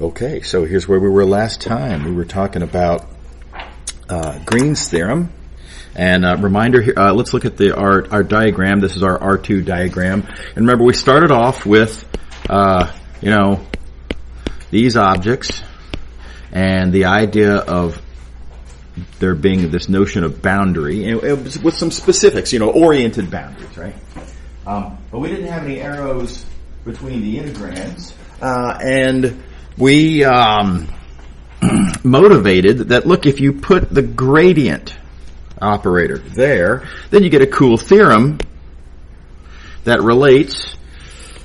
Okay, so here's where we were last time. We were talking about Green's theorem. And reminder here, let's look at our diagram. This is our R2 diagram. And remember, we started off with, these objects and the idea of there being this notion of boundary, and it was with some specifics, oriented boundaries, right? But we didn't have any arrows between the integrands, and we motivated that, look, if you put the gradient operator there, then you get a cool theorem that relates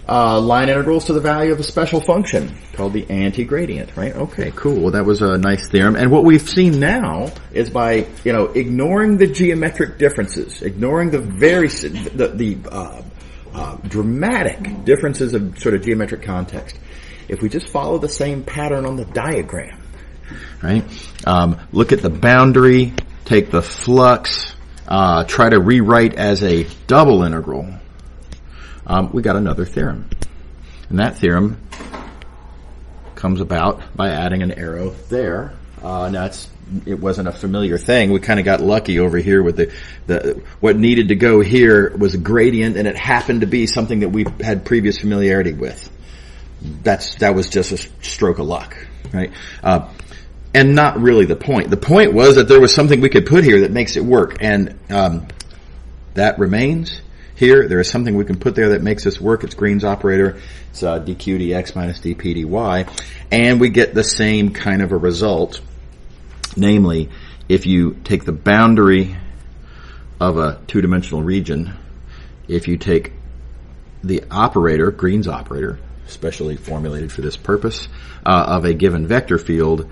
line integrals to the value of a special function called the anti-gradient, right? Okay, cool. Well, that was a nice theorem. And what we've seen now is by, ignoring the geometric differences, ignoring the dramatic differences of sort of geometric context, if we just follow the same pattern on the diagram, right? Look at the boundary, take the flux, try to rewrite as a double integral, we got another theorem. And that theorem comes about by adding an arrow there. Now it wasn't a familiar thing. We kind of got lucky over here with the what needed to go here was a gradient, and it happened to be something that we had previous familiarity with. That was just a stroke of luck, right? And not really the point. The point was that there was something we could put here that makes it work, and that remains. Here, there is something we can put there that makes this work. It's Green's operator. It's dq dx minus dp dy. And we get the same kind of a result. Namely, if you take the boundary of a two-dimensional region, if you take the operator, Green's operator, specially formulated for this purpose, of a given vector field,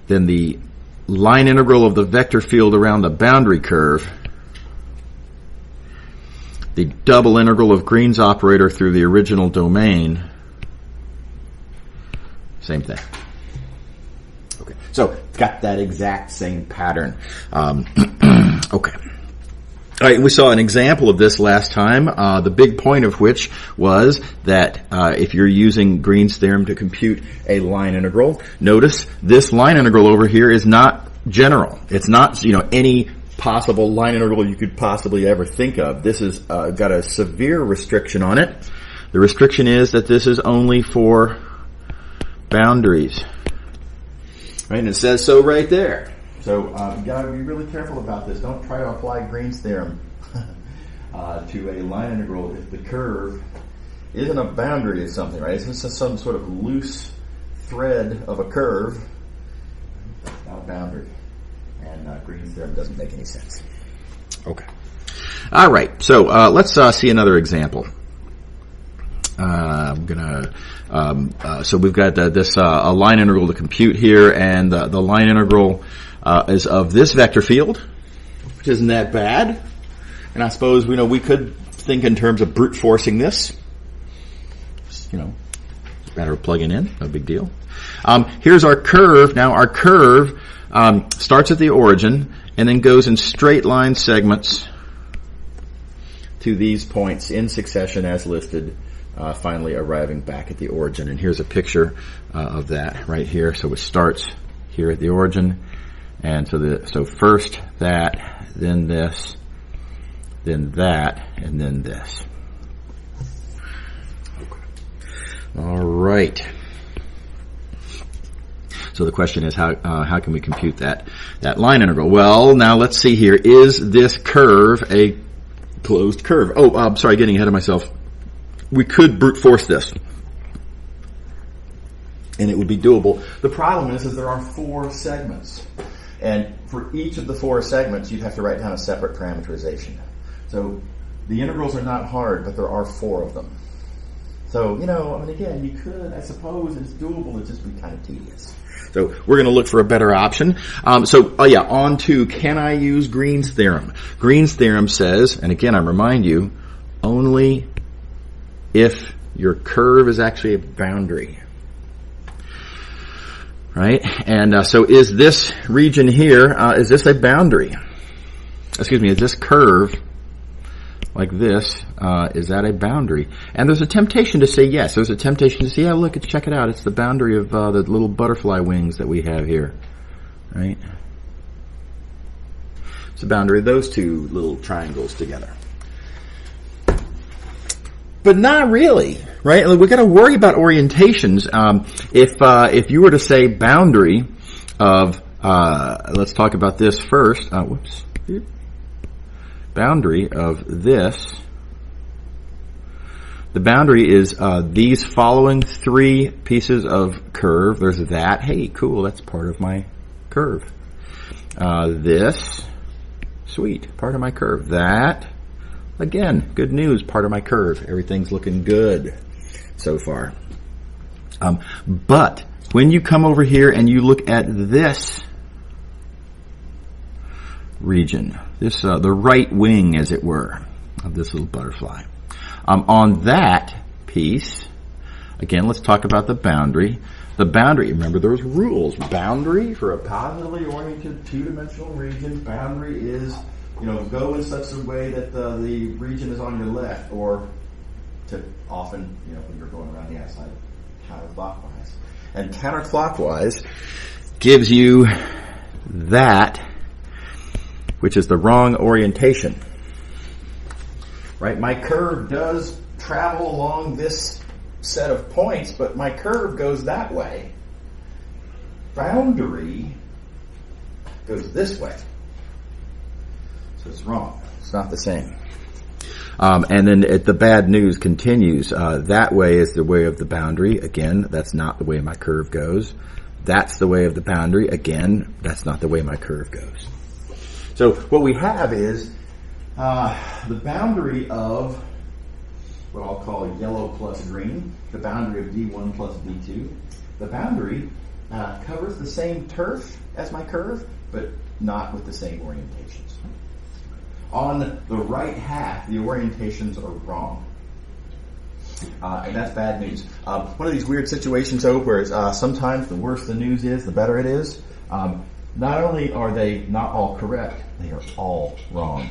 then the line integral of the vector field around the boundary curve, the double integral of Green's operator through the original domain, same thing. Okay, so it's got that exact same pattern. Okay. All right, we saw an example of this last time, the big point of which was that if you're using Green's theorem to compute a line integral, notice this line integral over here is not general. It's not, any possible line integral you could possibly ever think of. This is got a severe restriction on it. The restriction is that this is only for boundaries. Right, and it says so right there. So you got to be really careful about this. Don't try to apply Green's theorem to a line integral if the curve isn't a boundary of something, right? It's just some sort of loose thread of a curve without boundary. And Green's theorem doesn't make any sense. Okay. All right. So let's see another example. I'm gonna. So we've got this a line integral to compute here, and the line integral is of this vector field, which isn't that bad. And I suppose we could think in terms of brute forcing this. Just, it's a matter of plugging in, no big deal. Here's our curve. Now our curve starts at the origin and then goes in straight line segments to these points in succession as listed, finally arriving back at the origin. And here's a picture of that right here. So it starts here at the origin, and so first that, then this, then that, and then this. All right. So the question is, how can we compute that line integral? Well, now let's see here. Is this curve a closed curve? Oh, I'm sorry, getting ahead of myself. We could brute force this, and it would be doable. The problem is there are 4 segments, and for each of the 4 segments, you'd have to write down a separate parameterization. So the integrals are not hard, but there are 4 of them. So, again, you could, I suppose, it's doable, it'd just be kind of tedious. So we're going to look for a better option. On to, can I use Green's theorem? Green's theorem says, and again, I remind you, only if your curve is actually a boundary. Right? And so is this region here, is this a boundary? Is this curve like this, is that a boundary? And there's a temptation to say yes. There's a temptation to say, yeah, look, check it out. It's the boundary of the little butterfly wings that we have here, right? It's the boundary of those two little triangles together. But not really, right? We've got to worry about orientations. If you were to say boundary of, let's talk about this first. Boundary of this. The boundary is these following three pieces of curve. There's that. Hey, cool, that's part of my curve. This, sweet, part of my curve. That, again, good news, part of my curve. Everything's looking good so far. But when you come over here and you look at this region, this the right wing, as it were, of this little butterfly. On that piece, again, let's talk about the boundary. The boundary, remember those rules. Boundary for a positively oriented two-dimensional region, boundary is, go in such a way that the region is on your left, or to often, when you're going around the outside, counterclockwise. And counterclockwise gives you that, which is the wrong orientation. Right? My curve does travel along this set of points, but my curve goes that way. Boundary goes this way. So it's wrong. It's not the same. And then the bad news continues. That way is the way of the boundary. Again, that's not the way my curve goes. That's the way of the boundary. Again, that's not the way my curve goes. So what we have is the boundary of what I'll call yellow plus green, the boundary of D1 plus D2. The boundary covers the same turf as my curve, but not with the same orientations. On the right half, the orientations are wrong. And that's bad news. One of these weird situations, though, where sometimes the worse the news is, the better it is. Not only are they not all correct, they are all wrong.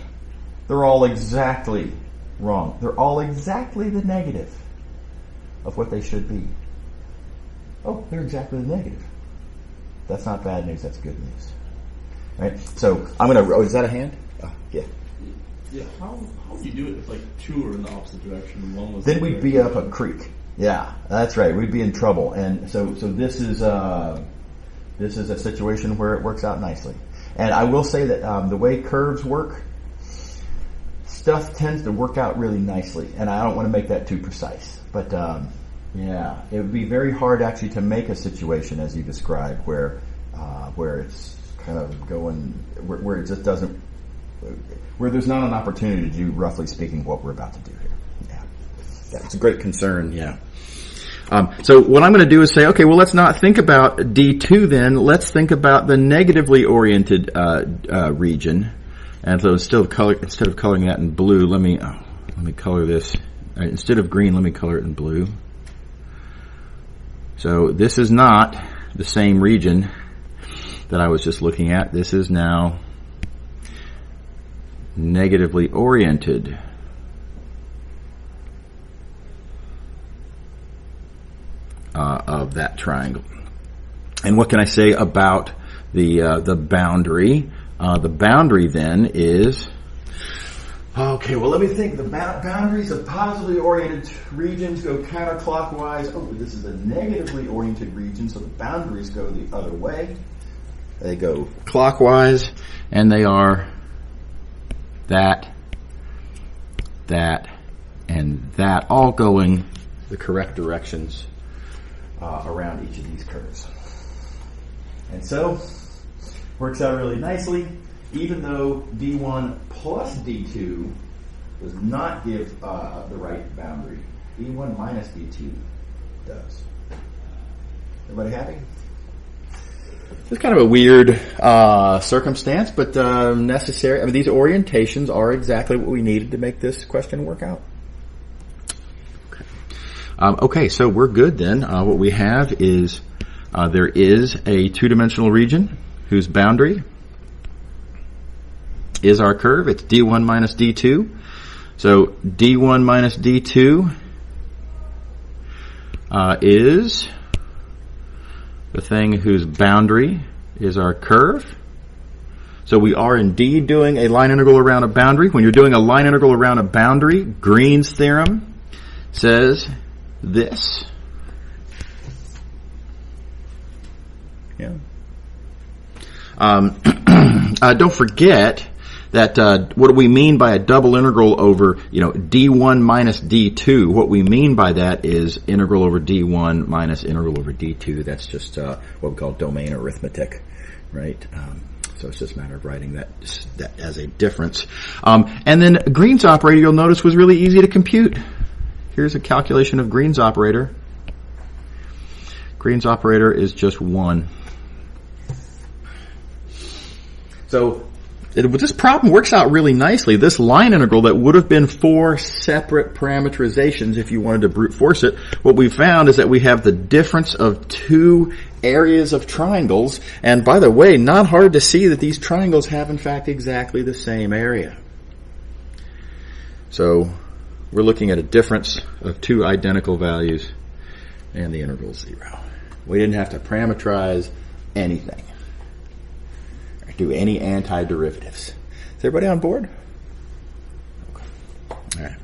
They're all exactly wrong. They're all exactly the negative of what they should be. Oh, they're exactly the negative. That's not bad news, that's good news. Right? So I'm going to, is that a hand? Yeah. Yeah, how do you do it if two are in the opposite direction and one was... Then we'd be up a creek. Yeah, that's right. We'd be in trouble. And so this is a situation where it works out nicely. And I will say that the way curves work, stuff tends to work out really nicely. And I don't want to make that too precise. But yeah, it would be very hard actually to make a situation as you described where it's kind of going, where it just doesn't, where there's not an opportunity to do, roughly speaking, what we're about to do here. Yeah, it's a great concern, yeah. So what I'm going to do is say, okay, well, let's not think about D2 then. Let's think about the negatively oriented region. And so instead of coloring that in blue, let me color this. Instead of green, let me color it in blue. So this is not the same region that I was just looking at. This is now negatively oriented. Of that triangle. And what can I say about the boundary? The boundary then is, okay, well, let me think. The boundaries of positively oriented regions go counterclockwise. Oh, this is a negatively oriented region, so the boundaries go the other way. They go clockwise, and they are that, and that, all going the correct directions around each of these curves. And so, works out really nicely, even though D1 plus D2 does not give the right boundary. D1 minus D2 does. Everybody happy? It's kind of a weird circumstance, but necessary. I mean, these orientations are exactly what we needed to make this question work out. Okay, so we're good then. What we have is there is a two-dimensional region whose boundary is our curve. It's D1 minus D2. So D1 minus D2 is the thing whose boundary is our curve. So we are indeed doing a line integral around a boundary. When you're doing a line integral around a boundary, Green's theorem says this. Yeah. Don't forget that what do we mean by a double integral over, D1 minus D2? What we mean by that is integral over D1 minus integral over D2. That's just what we call domain arithmetic, right? So it's just a matter of writing that as a difference. And then Green's operator, you'll notice, was really easy to compute. Here's a calculation of Green's operator. Green's operator is just 1. So this problem works out really nicely. This line integral that would have been 4 separate parameterizations if you wanted to brute force it, what we found is that we have the difference of 2 areas of triangles. And by the way, not hard to see that these triangles have in fact exactly the same area. So we're looking at a difference of 2 identical values and the integral is 0. We didn't have to parameterize anything. Do any antiderivatives. Is everybody on board? Okay. All right.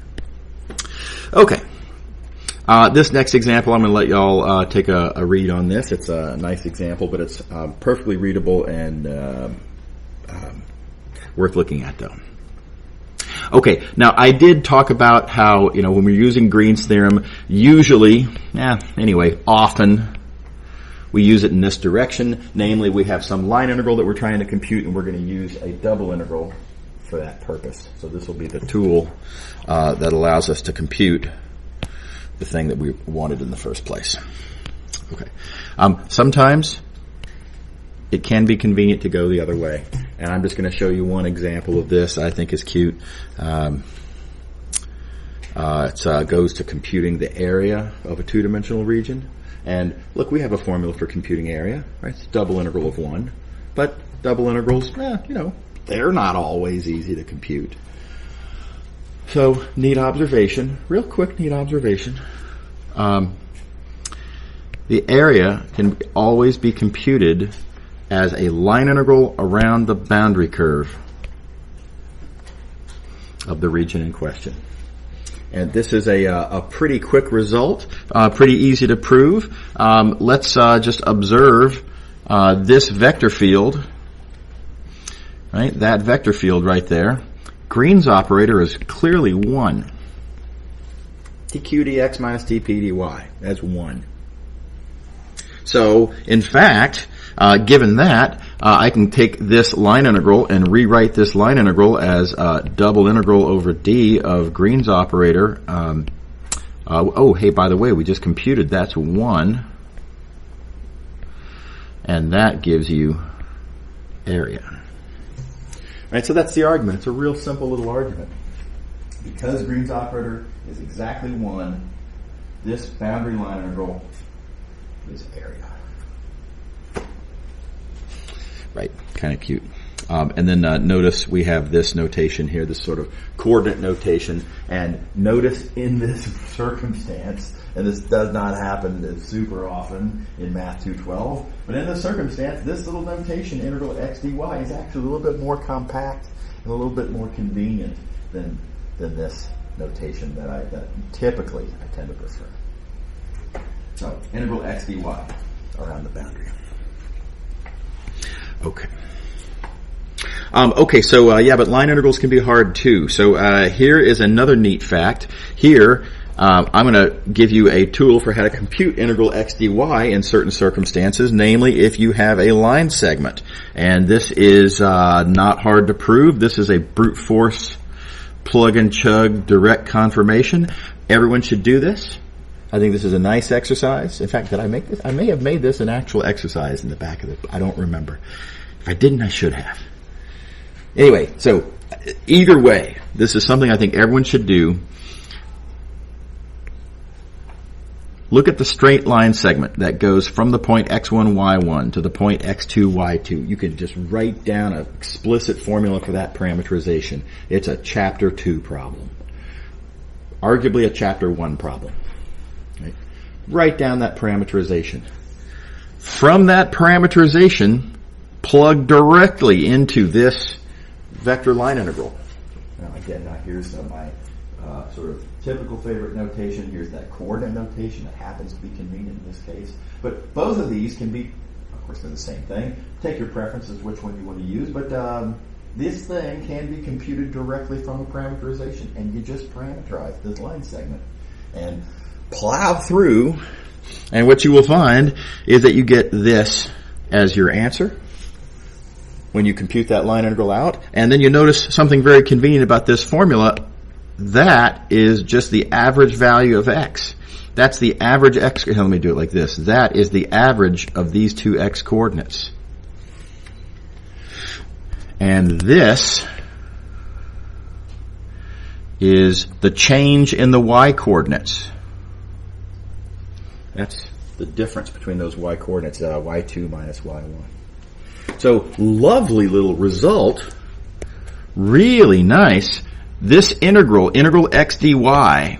Okay. This next example, I'm going to let y'all take a read on this. It's a nice example, but it's perfectly readable and worth looking at, though. Okay. Now, I did talk about how, when we're using Green's theorem, usually, often, we use it in this direction. Namely, we have some line integral that we're trying to compute, and we're going to use a double integral for that purpose. So this will be the tool that allows us to compute the thing that we wanted in the first place. Okay. Sometimes it can be convenient to go the other way, and I'm just going to show you one example of this I think is cute. It goes to computing the area of a two-dimensional region. And look, we have a formula for computing area, right? It's double integral of 1. But double integrals, they're not always easy to compute. So, neat observation, real quick neat observation. The area can always be computed as a line integral around the boundary curve of the region in question. And this is a pretty quick result, pretty easy to prove. Let's just observe this vector field, right? That vector field right there. Green's operator is clearly 1. dq dx minus dp dy. That's 1. So, in fact, given that, I can take this line integral and rewrite this line integral as double integral over d of Green's operator. Hey, by the way, we just computed that's 1. And that gives you area. All right, so that's the argument. It's a real simple little argument. Because Green's operator is exactly 1, this boundary line integral is area. Right, kind of cute. And then notice we have this notation here, this sort of coordinate notation. And notice in this circumstance, and this does not happen super often in Math 212, but in this circumstance, this little notation, integral x dy, is actually a little bit more compact and a little bit more convenient than this notation that typically I tend to prefer. So, integral x dy around the boundary. Okay. But line integrals can be hard too. So here is another neat fact. Here, I'm going to give you a tool for how to compute integral x dy in certain circumstances, namely if you have a line segment. And this is not hard to prove. This is a brute force plug and chug direct confirmation. Everyone should do this. I think this is a nice exercise. In fact, did I make this? I may have made this an actual exercise in the back of it. I don't remember. If I didn't, I should have. Anyway, so either way, this is something I think everyone should do. Look at the straight line segment that goes from the point x1, y1 to the point x2, y2. You can just write down an explicit formula for that parameterization. It's a chapter 2 problem. arguably a chapter 1 problem. Right? Write down that parameterization. From that parameterization, plug directly into this vector line integral. Now again, here's my sort of typical favorite notation. Here's that coordinate notation that happens to be convenient in this case. But both of these can be, of course, they're the same thing. Take your preferences, which one you want to use. But this thing can be computed directly from a parameterization. And you just parameterize this line segment and plow through. And what you will find is that you get this as your answer when you compute that line integral out. And then you notice something very convenient about this formula. That is just the average value of x. That's the average x. Let me do it like this. That is the average of these two x coordinates. And this is the change in the y coordinates. That's the difference between those y coordinates, y2 minus y1. So, lovely little result. Really nice. This integral x dy,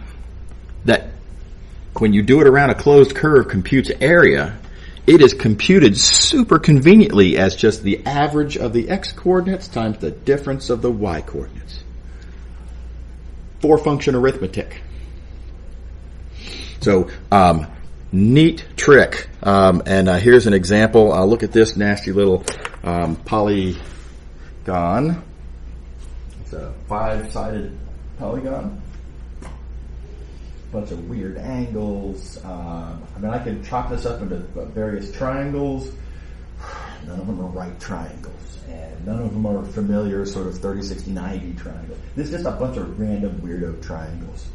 that when you do it around a closed curve computes area, it is computed super conveniently as just the average of the x coordinates times the difference of the y coordinates. 4-function arithmetic. So, neat trick. And here's an example. Look at this nasty little polygon. It's a 5-sided polygon. Bunch of weird angles. I could chop this up into various triangles. None of them are right triangles. And none of them are familiar sort of 30, 60, 90 triangles. This is just a bunch of random weirdo triangles.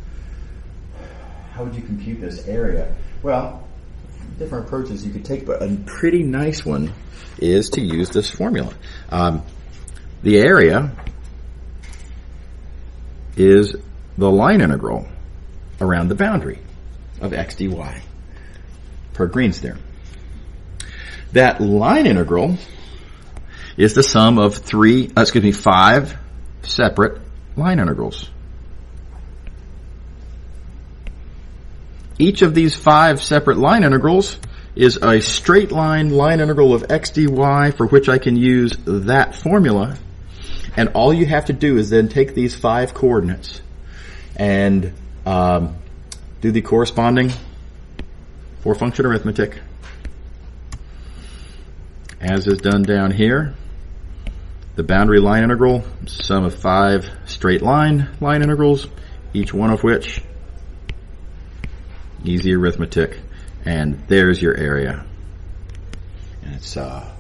How would you compute this area? Well, different approaches you could take, but a pretty nice one is to use this formula. The area is the line integral around the boundary of x dy per Green's theorem. That line integral is the sum of 5 separate line integrals. Each of these 5 separate line integrals is a straight line integral of x dy for which I can use that formula. And all you have to do is then take these 5 coordinates and do the corresponding 4-function arithmetic, as is done down here. The boundary line integral, sum of 5 straight line integrals, each one of which easy arithmetic, and there's your area. And it's a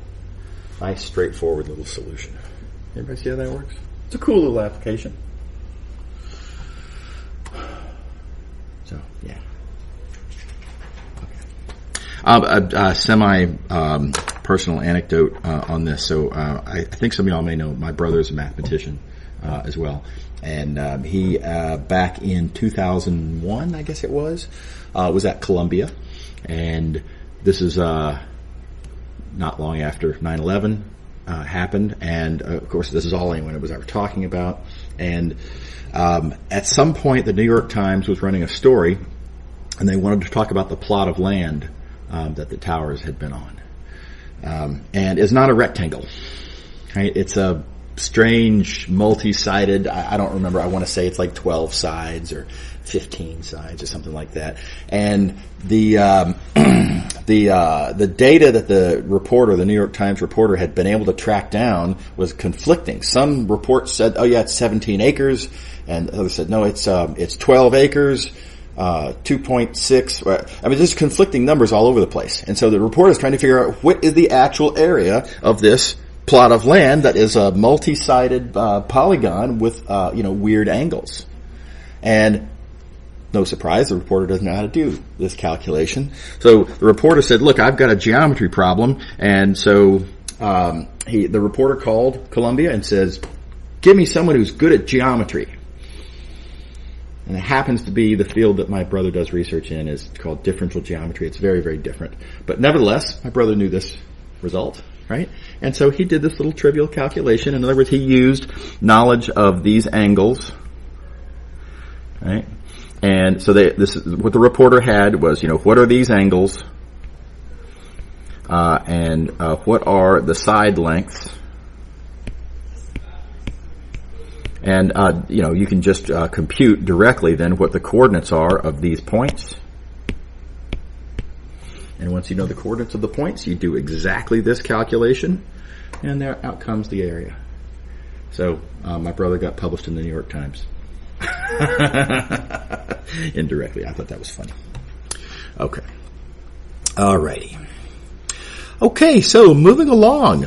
nice, straightforward little solution. Everybody see how that works? It's a cool little application. So, yeah. Okay. A semi-personal anecdote on this. So, I think some of y'all may know my brother's a mathematician as well. And he, back in 2001, I guess it was at Columbia. And this is not long after 9/11 happened. And, of course, this is all anyone was ever talking about. And at some point, the New York Times was running a story, and they wanted to talk about the plot of land that the towers had been on. And it's not a rectangle. Right? It's a strange, multi-sided, I don't remember, I want to say it's like 12 sides or 15 sides or something like that. And the data that the New York Times reporter had been able to track down was conflicting. Some reports said, oh yeah, it's 17 acres, and others said, no, it's 12 acres, 2.6. I mean, there's conflicting numbers all over the place. And so the reporter is trying to figure out what is the actual area of this plot of land that is a multi-sided polygon with weird angles. And no surprise, the reporter doesn't know how to do this calculation. So the reporter said, look, I've got a geometry problem. And so the reporter called Columbia and says, give me someone who's good at geometry. And it happens to be the field that my brother does research in is called differential geometry. It's very, very different. But nevertheless, my brother knew this result, right? And so he did this little trivial calculation. In other words, he used knowledge of these angles, right? And so this is what the reporter had was, what are these angles? And what are the side lengths? And, you can just compute directly then what the coordinates are of these points. And once you know the coordinates of the points, you do exactly this calculation, and there out comes the area. So my brother got published in the New York Times. Indirectly. I thought that was funny. Okay. Alrighty. Okay, so moving along,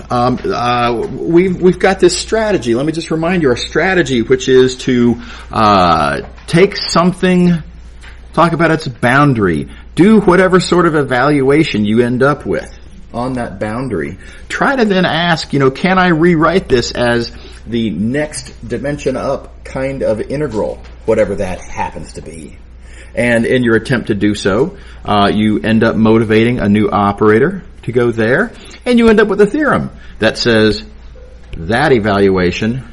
we've got this strategy. Let me just remind you our strategy, which is to take something, talk about its boundary, do whatever sort of evaluation you end up with on that boundary. Try to then ask, can I rewrite this as the next dimension up kind of integral, whatever that happens to be. And in your attempt to do so, you end up motivating a new operator to go there, and you end up with a theorem that says that evaluation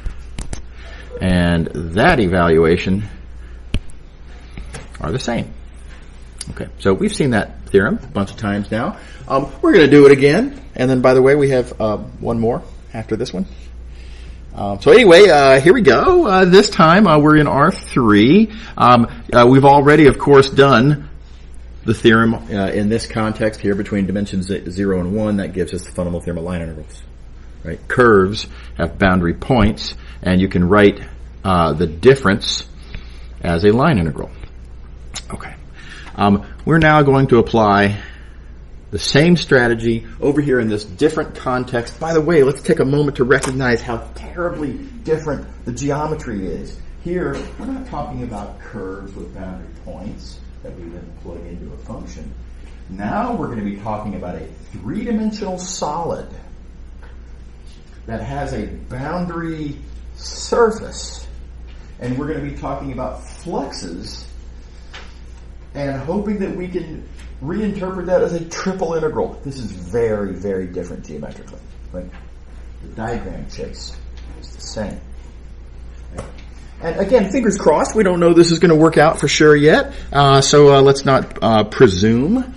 and that evaluation are the same. Okay, so we've seen that theorem a bunch of times now. We're going to do it again, and then, by the way, we have one more after this one. So anyway, here we go. This time we're in R3. We've already, of course, done the theorem in this context here between dimensions 0 and 1. That gives us the fundamental theorem of line integrals. Right? Curves have boundary points, and you can write the difference as a line integral. Okay. We're now going to apply the same strategy over here in this different context. By the way, let's take a moment to recognize how terribly different the geometry is. Here, we're not talking about curves with boundary points that we then plug into a function. Now we're going to be talking about a three-dimensional solid that has a boundary surface. And we're going to be talking about fluxes and hoping that we can reinterpret that as a triple integral. This is very, very different geometrically. Right? The diagram chase is the same. Right? And again, fingers crossed, we don't know this is going to work out for sure yet, so let's not presume.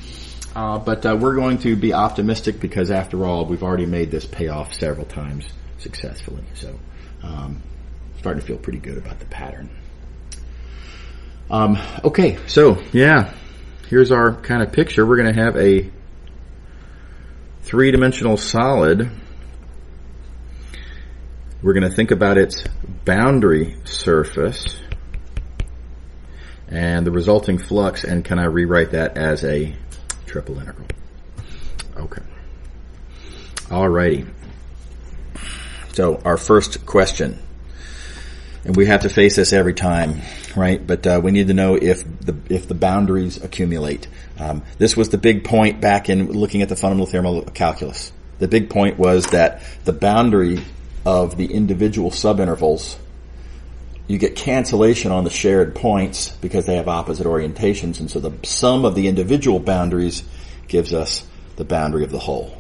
But we're going to be optimistic because, after all, we've already made this pay off several times successfully. So starting to feel pretty good about the pattern. Okay, so yeah, here's our kind of picture. We're going to have a three-dimensional solid. We're going to think about its boundary surface and the resulting flux, and can I rewrite that as a triple integral? Okay. Alrighty. So our first question, and we have to face this every time, right? But we need to know if the boundaries accumulate. This was the big point back in looking at the fundamental theorem of calculus. The big point was that the boundary of the individual subintervals, you get cancellation on the shared points because they have opposite orientations, and so the sum of the individual boundaries gives us the boundary of the whole.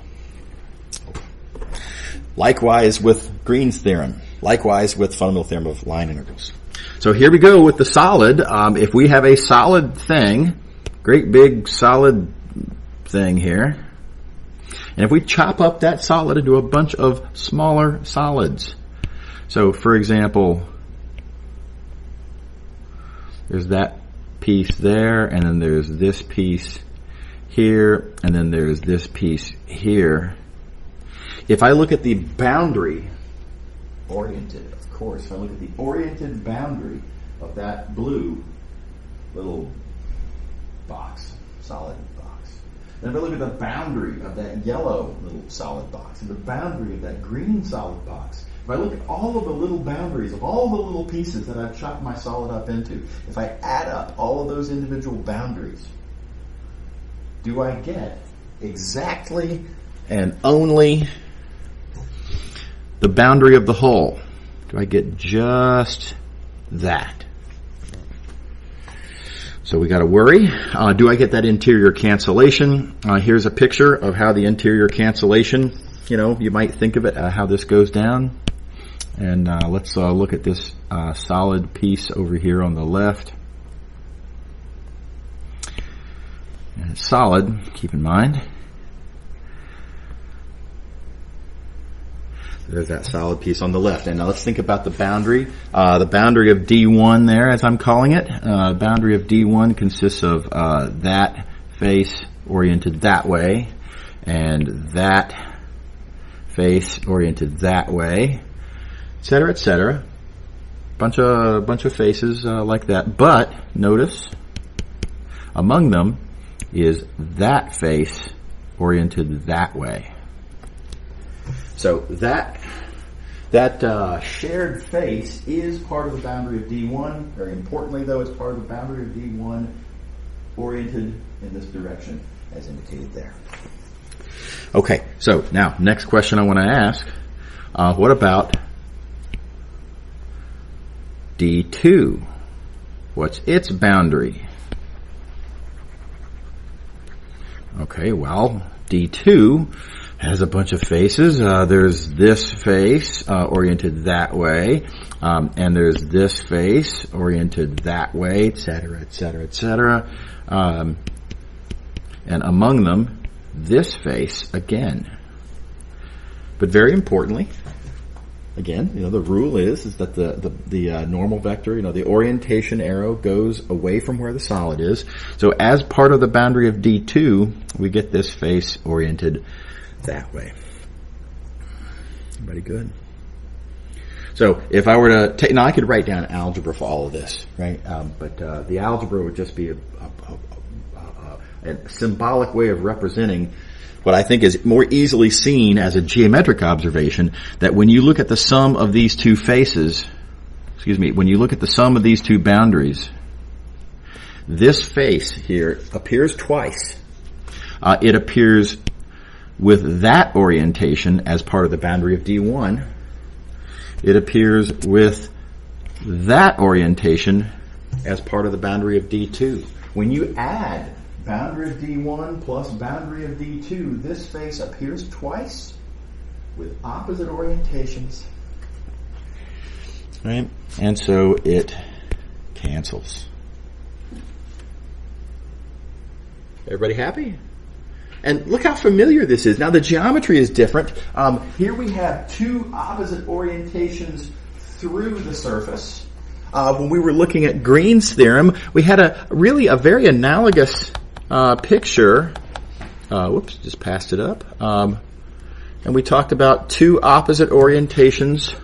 Likewise with Green's theorem. Likewise with fundamental theorem of line integrals. So here we go with the solid. If we have a solid thing, great big solid thing here, and if we chop up that solid into a bunch of smaller solids. So for example, there's that piece there, and then there's this piece here, and then there's this piece here. If I look at the boundary, oriented, of course, if I look at the oriented boundary of that blue little box, solid box, then if I look at the boundary of that yellow little solid box and the boundary of that green solid box, if I look at all of the little boundaries of all the little pieces that I've chopped my solid up into, if I add up all of those individual boundaries, do I get exactly and only the boundary of the whole? Do I get just that? So we got to worry. Do I get that interior cancellation? Here's a picture of how the interior cancellation, you might think of it, how this goes down. And let's look at this solid piece over here on the left. and it's solid, keep in mind. There's that solid piece on the left. And now let's think about the boundary. The boundary of D1 there, as I'm calling it. Boundary of D1 consists of that face oriented that way, and that face oriented that way, etc., etc. Bunch of faces like that. But notice, among them is that face oriented that way. So that shared face is part of the boundary of D1. Very importantly, though, it's part of the boundary of D1 oriented in this direction, as indicated there. Okay, so now, next question I want to ask, what about D2? What's its boundary? Okay, well, D2 has a bunch of faces. There's this face oriented that way, and there's this face oriented that way, etc., etc., etc. And among them, this face again. But very importantly, again, the rule is that the normal vector, the orientation arrow goes away from where the solid is. So as part of the boundary of D2, we get this face oriented that way. Everybody good? So if I were to take, now I could write down algebra for all of this, right? But the algebra would just be a symbolic way of representing what I think is more easily seen as a geometric observation, that when you look at the sum of these two faces, when you look at the sum of these two boundaries, this face here appears twice. It appears with that orientation as part of the boundary of D1. It appears with that orientation as part of the boundary of D2. When you add boundary of D1 plus boundary of D2, this face appears twice with opposite orientations. Right? And so it cancels. Everybody happy? And look how familiar this is. Now the geometry is different. Here we have two opposite orientations through the surface. When we were looking at Green's theorem, we had a very analogous picture. Whoops, just passed it up. And we talked about two opposite orientations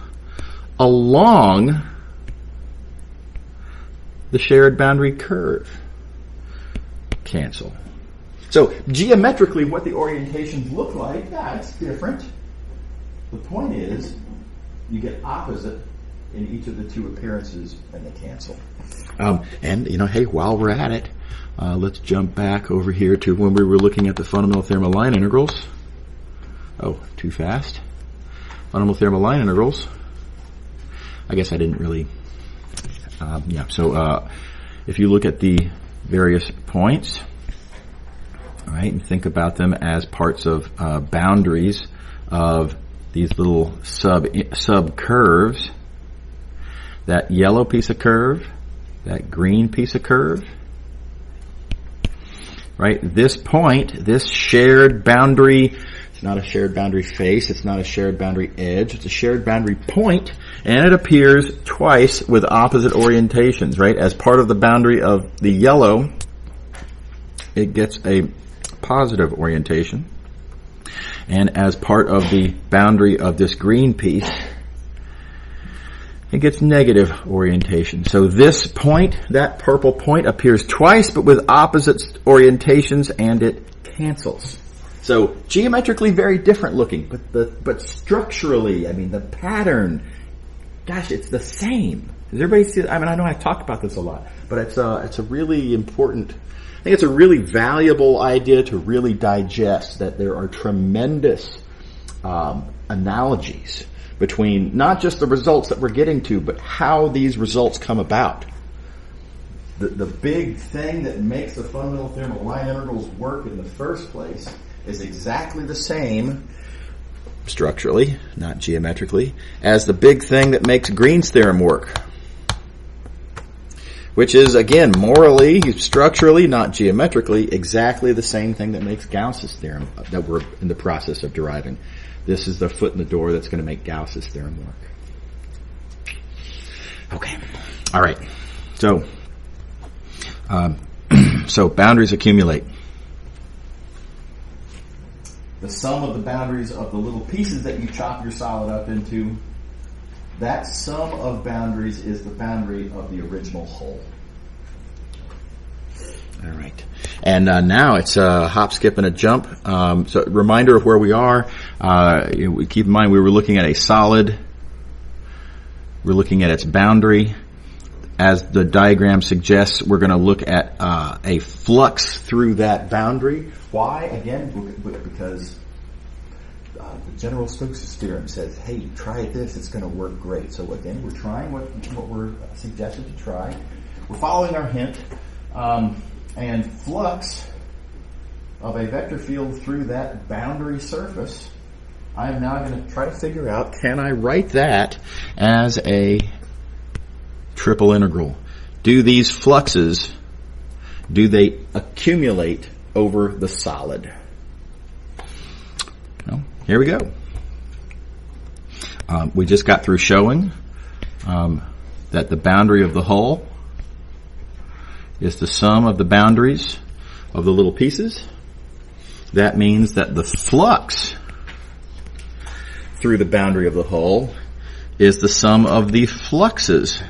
along the shared boundary curve. Cancel. So geometrically, what the orientations look like, it's different. The point is, you get opposite in each of the two appearances, and they cancel. And hey, while we're at it, let's jump back over here to when we were looking at the fundamental theorem of line integrals. Oh, too fast. Fundamental theorem of line integrals. I guess I didn't really. So if you look at the various points, all right, and think about them as parts of boundaries of these little sub curves. That yellow piece of curve, that green piece of curve, right? This point, this shared boundary, it's not a shared boundary face, it's not a shared boundary edge, it's a shared boundary point, and it appears twice with opposite orientations, right? As part of the boundary of the yellow, it gets a positive orientation, and as part of the boundary of this green piece, it gets negative orientation. So this point, that purple point, appears twice but with opposite orientations, and it cancels. So geometrically very different looking, but structurally, the pattern, gosh, it's the same. Does everybody see that? I know I talked about this a lot, but it's a really important, I think it's a really valuable idea to really digest, that there are tremendous analogies between not just the results that we're getting to, but how these results come about. The big thing that makes the fundamental theorem of line integrals work in the first place is exactly the same, structurally, not geometrically, as the big thing that makes Green's theorem work. which is, again, morally, structurally, not geometrically, exactly the same thing that makes Gauss's theorem that we're in the process of deriving. This is the foot in the door that's going to make Gauss's theorem work. Okay. All right. So, so boundaries accumulate. The sum of the boundaries of the little pieces that you chop your solid up into, that sum of boundaries is the boundary of the original whole. All right. And now it's a hop, skip, and a jump. So reminder of where we are. Keep in mind we were looking at a solid. We're looking at its boundary. As the diagram suggests, we're going to look at a flux through that boundary. Why? Again, because the general Stokes' theorem says, hey, try this, it's going to work great. So again, we're trying what we're suggested to try. We're following our hint. And flux of a vector field through that boundary surface, I am now going to try to figure out, can I write that as a triple integral? Do these fluxes, do they accumulate over the solid? Well, here we go. We just got through showing that the boundary of the whole is the sum of the boundaries of the little pieces. That means that the flux through the boundary of the whole is the sum of the fluxes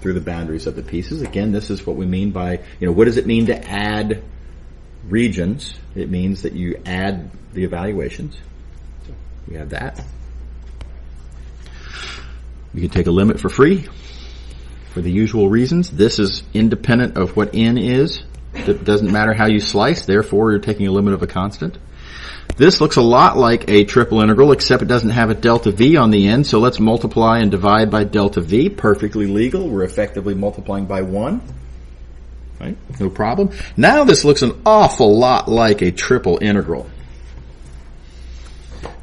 through the boundaries of the pieces. Again, this is what we mean by, what does it mean to add regions? It means that you add the evaluations. So we have that. You can take a limit for free for the usual reasons. This is independent of what n is. It doesn't matter how you slice, therefore you're taking a limit of a constant. This looks a lot like a triple integral, except it doesn't have a delta v on the end, so let's multiply and divide by delta v. Perfectly legal. We're effectively multiplying by 1. Right? No problem. Now this looks an awful lot like a triple integral.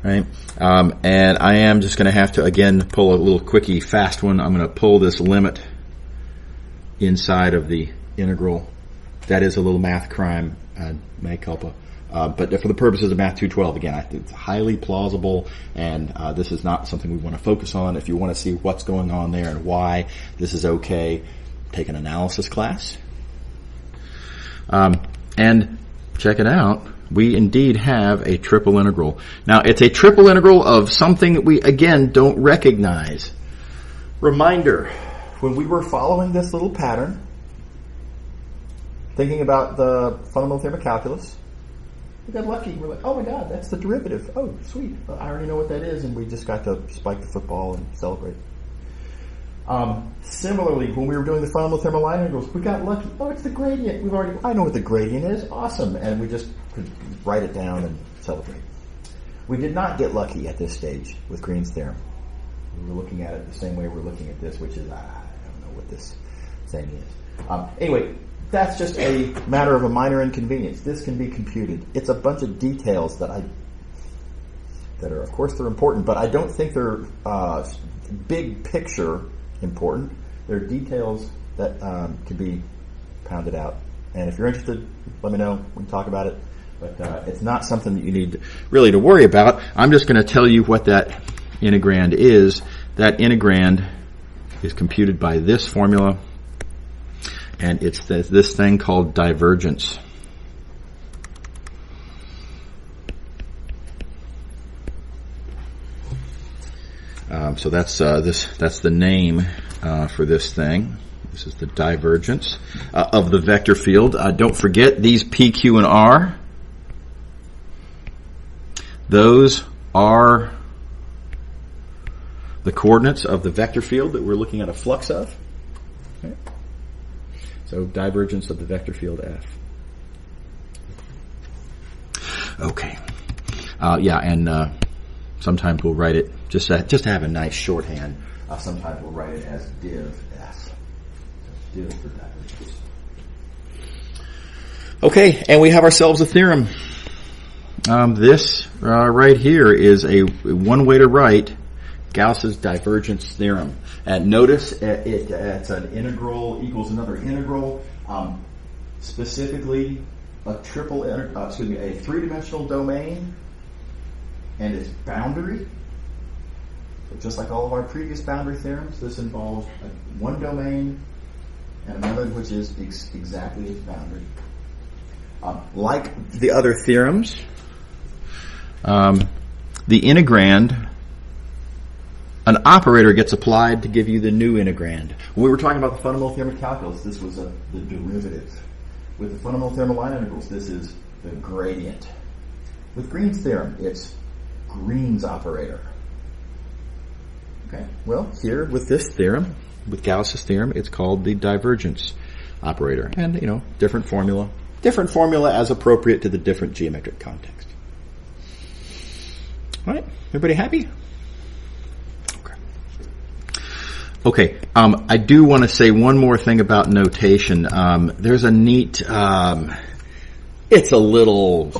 Right? And I am just going to have to, again, pull a little quickie fast one. I'm going to pull this limit inside of the integral. That is a little math crime, mea culpa. But for the purposes of Math 212, again, I think it's highly plausible, and this is not something we want to focus on. If you want to see what's going on there and why this is okay, take an analysis class. And check it out. We indeed have a triple integral. Now, it's a triple integral of something that we, again, don't recognize. Reminder, when we were following this little pattern, thinking about the fundamental theorem of calculus, we got lucky. We're like, oh my God, that's the derivative. Oh, sweet. I already know what that is, and we just got to spike the football and celebrate. Similarly, when we were doing the fundamental theorem of line integrals, we got lucky. Oh, it's the gradient. I know what the gradient is. Awesome. And we just could write it down and celebrate. We did not get lucky at this stage with Green's theorem. We were looking at it the same way we're looking at this, which is, I don't know what this thing is. Anyway, that's just a matter of a minor inconvenience. This can be computed. It's a bunch of details that are, of course, they're important, but I don't think they're big picture important. They're details that can be pounded out. And if you're interested, let me know. We can talk about it. But it's not something that you need really to worry about. I'm just going to tell you what that integrand is. That integrand is computed by this formula, and it's this thing called divergence. So that's the name for this thing. This is the divergence of the vector field. Don't forget these P, Q, and R. Those are the coordinates of the vector field that we're looking at a flux of. Okay. So divergence of the vector field F. Okay. And sometimes we'll write it just to have a nice shorthand. Sometimes we'll write it as div F. Div for divergence. Okay, and we have ourselves a theorem. This right here is a one way to write Gauss's divergence theorem. And notice it's an integral equals another integral. Specifically, a three-dimensional domain and its boundary. So just like all of our previous boundary theorems, this involves one domain and another which is exactly its boundary. Like the other theorems, the integrand, an operator gets applied to give you the new integrand. When we were talking about the fundamental theorem of calculus, this was the derivative. With the fundamental theorem of line integrals, this is the gradient. With Green's theorem, it's Green's operator. Okay. Well, here with this theorem, with Gauss's theorem, it's called the divergence operator. And, different formula as appropriate to the different geometric context. All right. Everybody happy? Okay. I do want to say one more thing about notation. There's a neat, it's a little,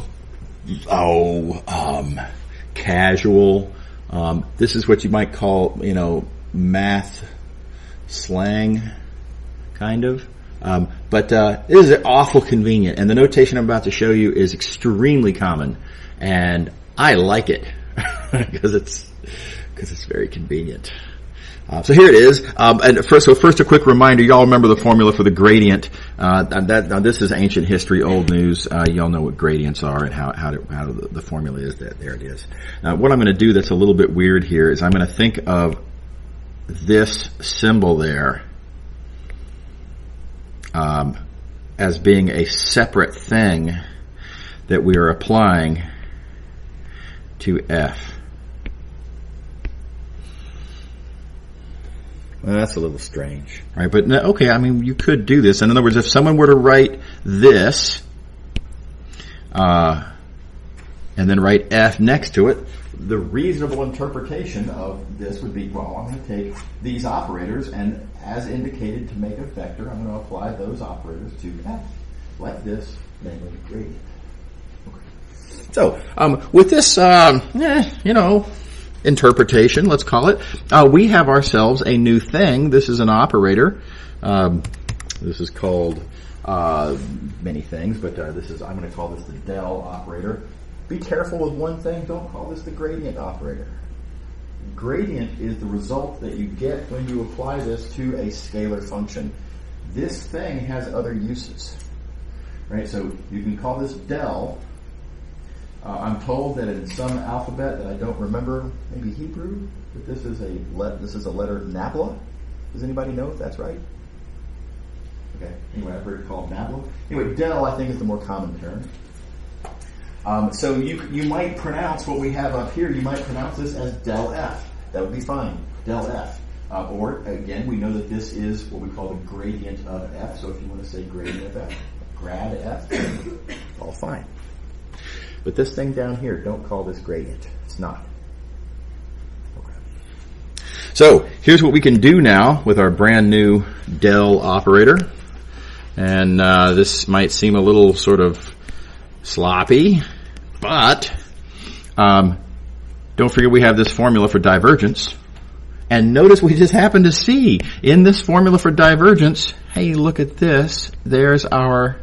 casual. This is what you might call, math slang, kind of. But it is awful convenient, and the notation I'm about to show you is extremely common, and I like it because it's very convenient. So here it is. And first a quick reminder. Y'all remember the formula for the gradient? Now this is ancient history, old news. Y'all know what gradients are and how the formula is. There it is. Now, what I'm going to do that's a little bit weird here is I'm going to think of this symbol there as being a separate thing that we are applying to f. Well, that's a little strange. Right, but okay, you could do this. In other words, if someone were to write this, and then write f next to it, the reasonable interpretation of this would be, well, I'm going to take these operators, and as indicated to make a vector, I'm going to apply those operators to f. Like this, namely gradient. Okay. So, with this, interpretation, let's call it, we have ourselves a new thing. This is an operator. This is called many things, but I'm going to call this the del operator. Be careful with one thing. Don't call this the gradient operator. Gradient is the result that you get when you apply this to a scalar function. This thing has other uses. Right? So you can call this del. I'm told that in some alphabet that I don't remember, maybe Hebrew, that this is a letter Nabla. Does anybody know if that's right? Okay. Anyway, I've heard it called Nabla. Anyway, del I think is the more common term. So you might pronounce what we have up here. You might pronounce this as del f. That would be fine. Del f. Or again, we know that this is what we call the gradient of f. So if you want to say gradient of f, grad f, all fine. But this thing down here, don't call this gradient. It's not. Okay. So here's what we can do now with our brand new del operator. And this might seem a little sort of sloppy, but don't forget we have this formula for divergence. And notice we just happen to see in this formula for divergence, hey, look at this. There's our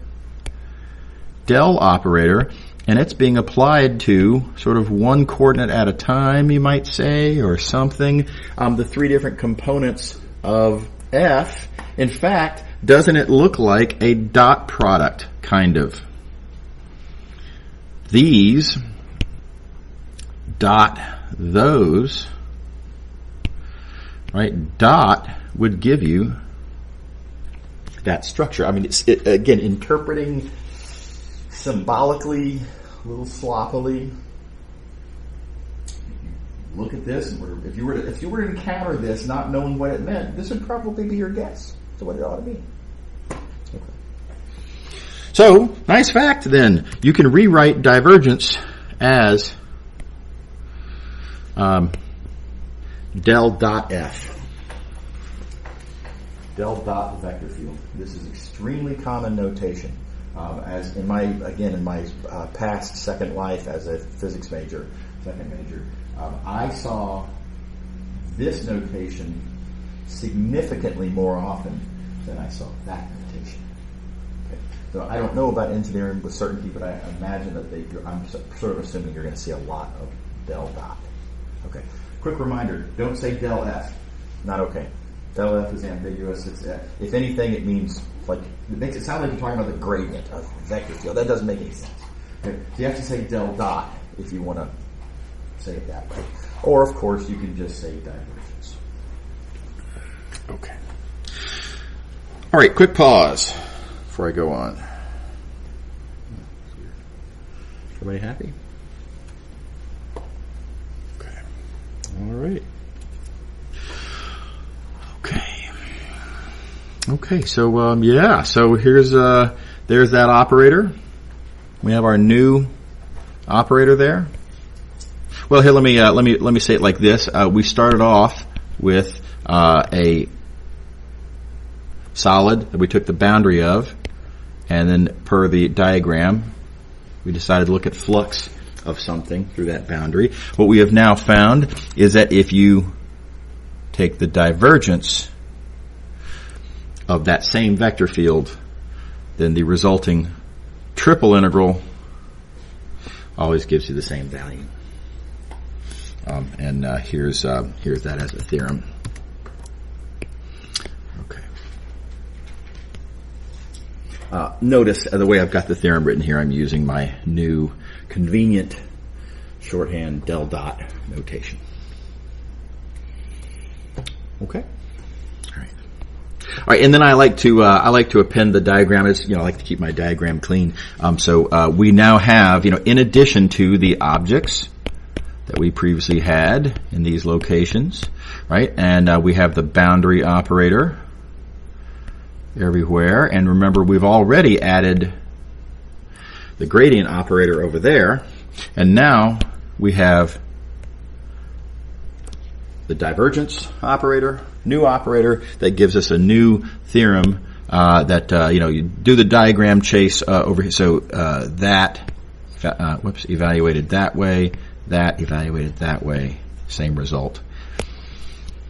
del operator. And it's being applied to sort of one coordinate at a time, you might say, or something. The three different components of f. In fact, doesn't it look like a dot product, kind of? These dot those, right? Dot would give you that structure. It's again, interpreting symbolically, a little sloppily. Look at this, and if you were to encounter this not knowing what it meant, this would probably be your guess to what it ought to mean. Okay. So, nice fact then. You can rewrite divergence as del dot f. Del dot vector field. This is extremely common notation. As in my past second life as a physics major, I saw this notation significantly more often than I saw that notation. Okay. So I don't know about engineering with certainty, but I imagine that I'm sort of assuming you're going to see a lot of del dot. Okay. Quick reminder, don't say del F. Not okay. Del F is ambiguous. If anything, it means, like, it makes it sound like you're talking about the gradient of a vector field. That doesn't make any sense. Okay. So you have to say del dot if you want to say it that way. Or, of course, you can just say divergence. Okay. All right, quick pause before I go on. Everybody happy? Okay. All right. Okay, so yeah, so here's there's that operator. We have our new operator there. Well, here let me say it like this. We started off with a solid that we took the boundary of, and then per the diagram, we decided to look at flux of something through that boundary. What we have now found is that if you take the divergence of that same vector field, then the resulting triple integral always gives you the same value. And here's that as a theorem. Okay. Notice the way I've got the theorem written here, I'm using my new convenient shorthand del dot notation. Okay. All right, and then I like to append the diagram. As I like to keep my diagram clean. So we now have, in addition to the objects that we previously had in these locations, right? And we have the boundary operator everywhere. And remember, we've already added the gradient operator over there, and now we have the divergence operator, new operator that gives us a new theorem that you do the diagram chase over here. So that evaluated that way, that evaluated that way, same result.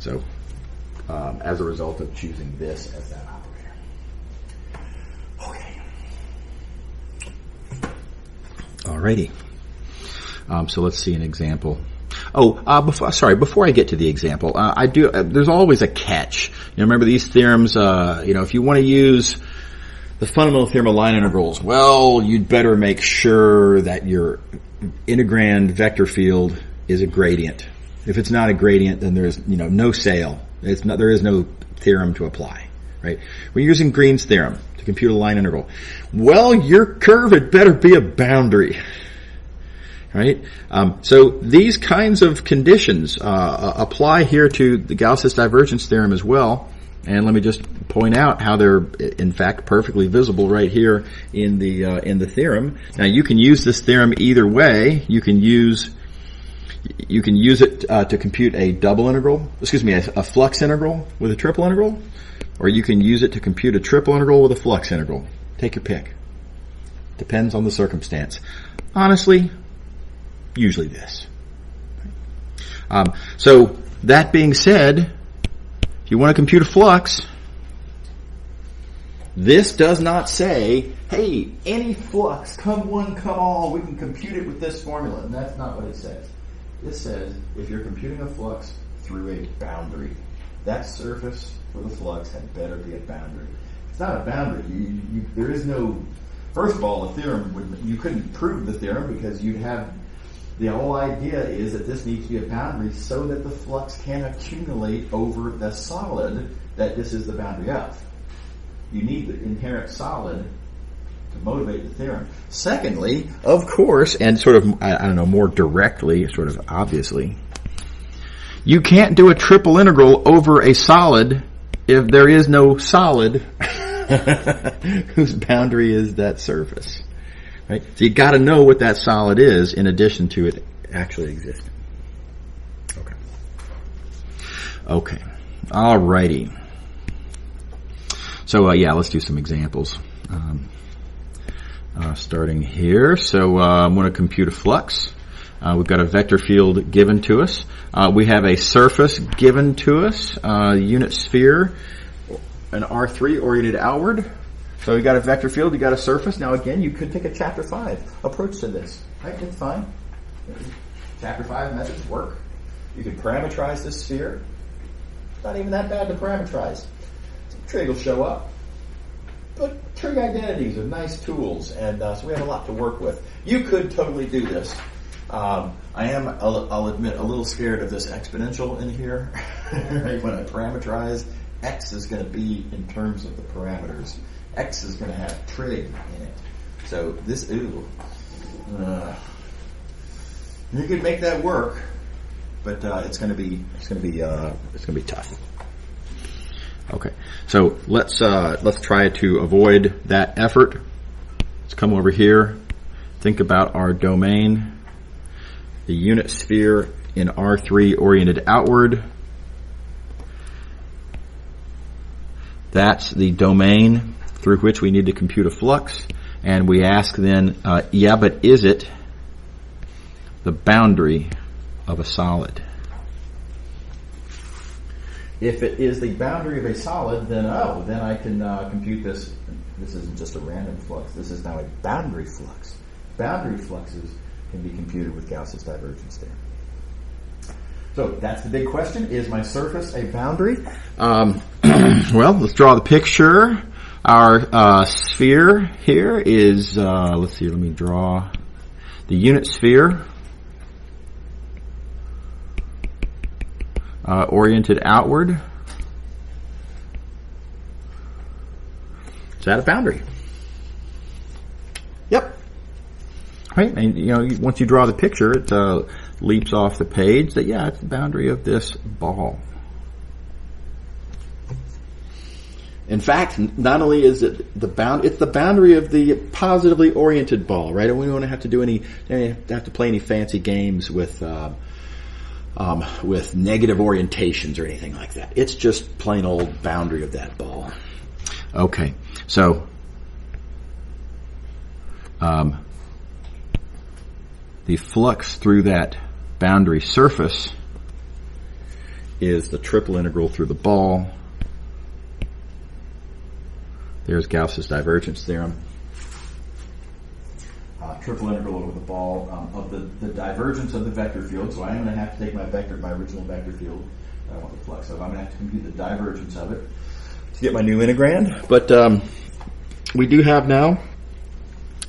So as a result of choosing this as that operator. Okay. Alrighty. So let's see an example. Before I get to the example, there's always a catch. Remember these theorems, if you want to use the fundamental theorem of line integrals, well, you'd better make sure that your integrand vector field is a gradient. If it's not a gradient, then there's, no sale. There is no theorem to apply, right? We're using Green's theorem to compute a line integral. Well, your curve had better be a boundary. Right? So these kinds of conditions apply here to the Gauss's divergence theorem as well. And let me just point out how they're in fact perfectly visible right here in the theorem. Now you can use this theorem either way. You can use it to compute a a flux integral with a triple integral, or you can use it to compute a triple integral with a flux integral. Take your pick. Depends on the circumstance. Honestly, usually this. So that being said, if you want to compute a flux, this does not say, hey, any flux, come one, come all, we can compute it with this formula. And that's not what it says. It says if you're computing a flux through a boundary, that surface for the flux had better be a boundary. If it's not a boundary, there is no, first of all, you couldn't prove the theorem because you'd have, the whole idea is that this needs to be a boundary so that the flux can accumulate over the solid that this is the boundary of. You need the inherent solid to motivate the theorem. Secondly, of course, and sort of, more directly, sort of obviously, you can't do a triple integral over a solid if there is no solid whose boundary is that surface. Right? So you got to know what that solid is in addition to it actually existing. Okay. Alrighty. So let's do some examples. Starting here. So I'm going to compute a flux. We've got a vector field given to us. We have a surface given to us, unit sphere, an R3 oriented outward. So you got a vector field, you got a surface. Now again, you could take a chapter 5 approach to this. Right? It's fine. Chapter 5 methods work. You can parameterize this sphere. Not even that bad to parameterize. Some trig will show up. But trig identities are nice tools, and so we have a lot to work with. You could totally do this. I am, I'll admit, a little scared of this exponential in here. Right? When I parameterize, x is going to be in terms of the parameters. X is going to have trig in it. So this, you could make that work, but it's going to be tough. Okay, so let's try to avoid that effort. Let's come over here. Think about our domain, the unit sphere in R3 oriented outward. That's the domain through which we need to compute a flux. And we ask then, but is it the boundary of a solid? If it is the boundary of a solid, then I can compute this. This isn't just a random flux. This is now a boundary flux. Boundary fluxes can be computed with Gauss's divergence theorem. So that's the big question. Is my surface a boundary? Well, let's draw the picture. Our sphere here is, let's see, let me draw the unit sphere. Oriented outward. Is that a boundary? Yep. Right, and once you draw the picture, it leaps off the page that it's the boundary of this ball. In fact, not only is it it's the boundary of the positively oriented ball, right? And we don't have to play any fancy games with negative orientations or anything like that. It's just plain old boundary of that ball. Okay, so the flux through that boundary surface is the triple integral through the ball. There's Gauss's divergence theorem. Triple integral over the ball of the divergence of the vector field. So I am going to have to take my original vector field that I want the flux of. I'm going to have to compute the divergence of it to get my new integrand. But we do have now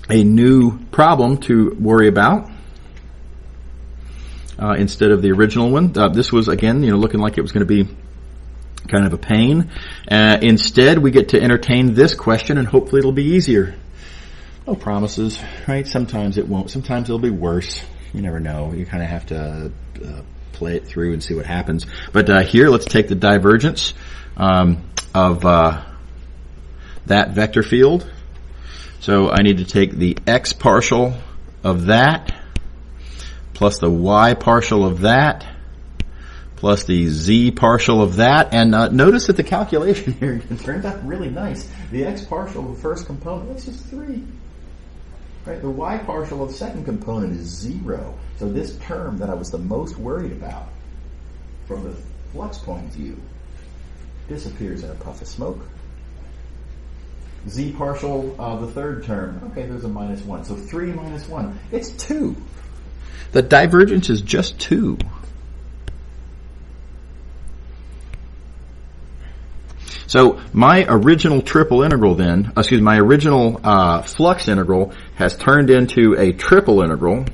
a new problem to worry about instead of the original one. This was, again, looking like it was going to be kind of a pain. Instead, we get to entertain this question, and hopefully it'll be easier. No promises, right? Sometimes it won't. Sometimes it'll be worse. You never know. You kind of have to play it through and see what happens. But here, let's take the divergence of that vector field. So I need to take the x partial of that plus the y partial of that plus the z partial of that. And notice that the calculation here turned out really nice. The x partial of the first component, that's just 3. Right? The y partial of the second component is 0. So this term that I was the most worried about from the flux point of view disappears in a puff of smoke. Z partial of the third term, okay, there's a -1. So 3 minus 1, it's 2. The divergence is just 2. So my original triple integral then, my original flux integral has turned into a triple integral.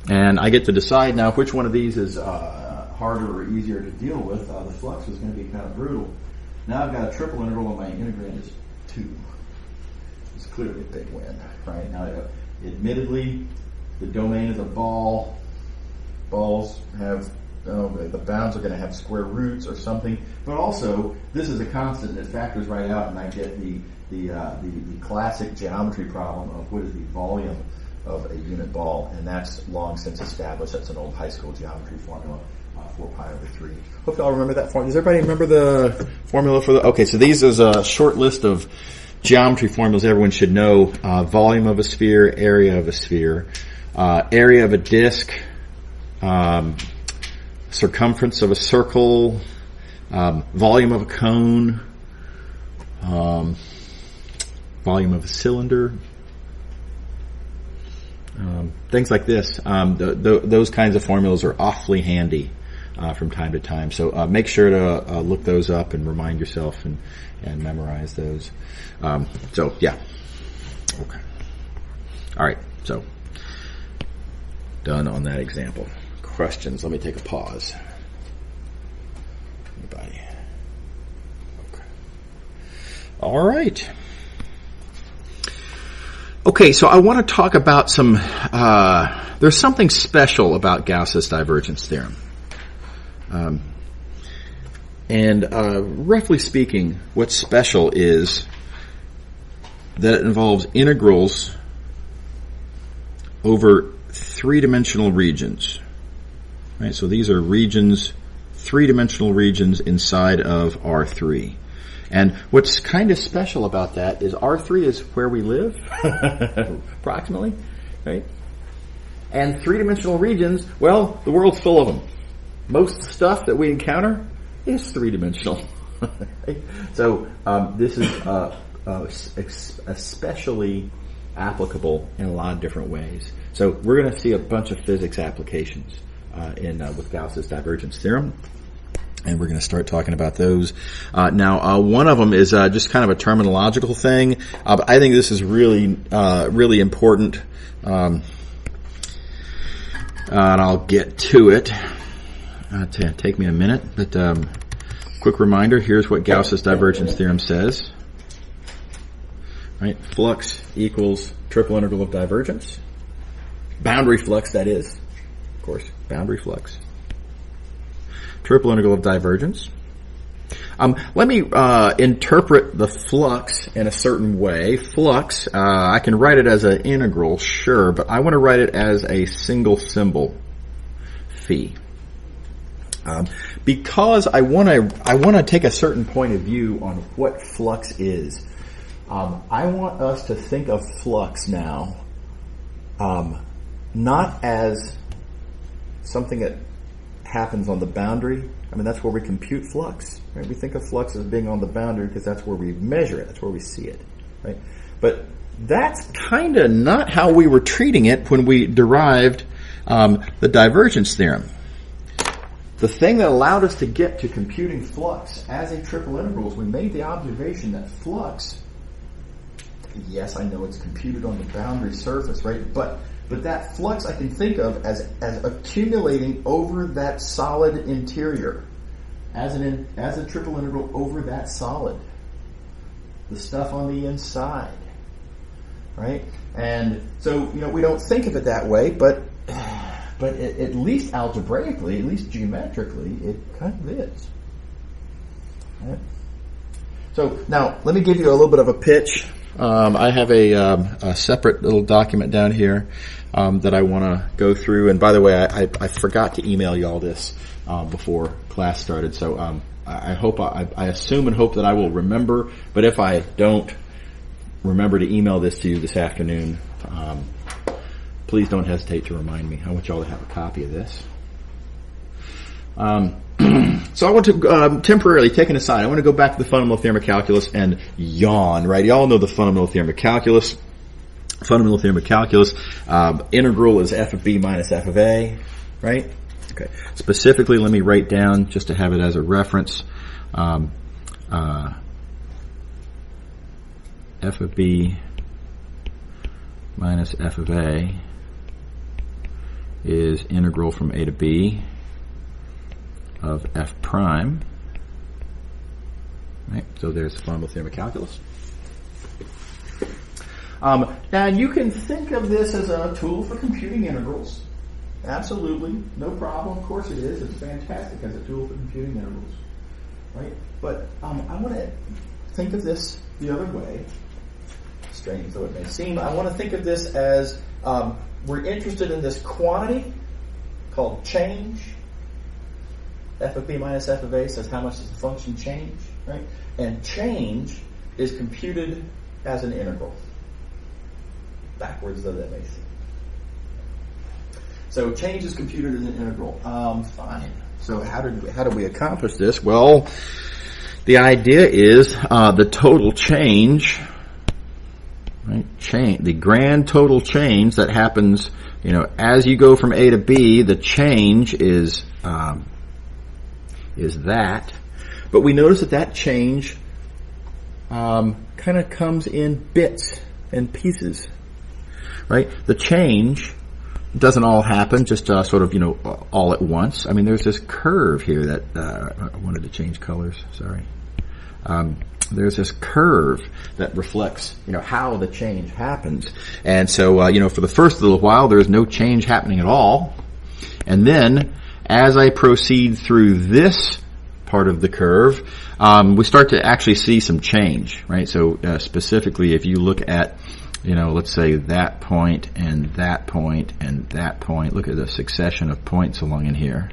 And I get to decide now which one of these is harder or easier to deal with. The flux is going to be kind of brutal. Now I've got a triple integral and my integrand is 2. It's clearly a big win, right? Now, admittedly, the domain is a ball. Balls have... the bounds are going to have square roots or something, but also this is a constant that factors right out, and I get the classic geometry problem of what is the volume of a unit ball, and that's long since established. That's an old high school geometry formula, 4 pi over 3. Hope you all remember that formula. Does everybody remember the formula for the? Okay, so these is a short list of geometry formulas everyone should know: volume of a sphere, area of a sphere, area of a disk, circumference of a circle, volume of a cone, volume of a cylinder, things like this. Those kinds of formulas are awfully handy from time to time. So make sure to look those up and remind yourself and memorize those. So yeah. Okay. All right. So done on that example. Questions? Let me take a pause. Anybody? Okay. All right. Okay, so I want to talk about some, there's something special about Gauss's divergence theorem. Roughly speaking, what's special is that it involves integrals over three-dimensional regions. Right? So these are regions, three-dimensional regions inside of R3. And what's kind of special about that is R3 is where we live, approximately, right? And three-dimensional regions, well, the world's full of them. Most stuff that we encounter is three-dimensional. Right? So this is especially applicable in a lot of different ways. So we're going to see a bunch of physics applications with Gauss's divergence theorem. And we're going to start talking about those. Now, one of them is just kind of a terminological thing, but I think this is really, really important. And I'll get to it. It'll take me a minute, but quick reminder, here's what Gauss's divergence theorem says. Right? Flux equals triple integral of divergence. Boundary flux, that is. Of course, boundary flux. Triple integral of divergence. Let me interpret the flux in a certain way. Flux, I can write it as an integral, sure, but I want to write it as a single symbol, phi. Because I want to take a certain point of view on what flux is. I want us to think of flux now, not as something that happens on the boundary. I mean, that's where we compute flux, right? We think of flux as being on the boundary because that's where we measure it. That's where we see it, right? But that's kind of not how we were treating it when we derived the divergence theorem. The thing that allowed us to get to computing flux as a triple integral is we made the observation that flux, yes, I know it's computed on the boundary surface, right? But that flux I can think of as accumulating over that solid interior, as a triple integral over that solid, the stuff on the inside, right? And so we don't think of it that way, but at least algebraically, at least geometrically, it kind of is. Right? So now let me give you a little bit of a pitch. I have a separate little document down here that I want to go through. And by the way, I forgot to email you all this before class started. So I assume and hope that I will remember. But if I don't remember to email this to you this afternoon, please don't hesitate to remind me. I want you all to have a copy of this. So I want to temporarily take an aside. I want to go back to the fundamental theorem of calculus and yawn. Right? You all know the fundamental theorem of calculus. Fundamental theorem of calculus. Integral is f of b minus f of a. Right? Okay. Specifically, let me write down just to have it as a reference. F of b minus f of a is integral from a to b of f prime. Right, so there's the fundamental theorem of calculus. Now you can think of this as a tool for computing integrals. Absolutely, no problem. Of course it is. It's fantastic as a tool for computing integrals. Right? But I want to think of this the other way. Strange though it may seem, I want to think of this as we're interested in this quantity called change. F of b minus f of a says how much does the function change, right? And change is computed as an integral. Backwards though that may seem. So change is computed as an integral. Fine. So how do we accomplish this? Well, the idea is the total change, right? The grand total change that happens, as you go from A to B. The change is that, but we notice that change kind of comes in bits and pieces, right? The change doesn't all happen just sort of, all at once. I mean, there's this curve here that I wanted to change colors. Sorry. There's this curve that reflects, how the change happens. And so, for the first little while, there's no change happening at all. And then, as I proceed through this part of the curve, we start to actually see some change, right? So, specifically, if you look at, let's say that point and that point and that point. Look at the succession of points along in here.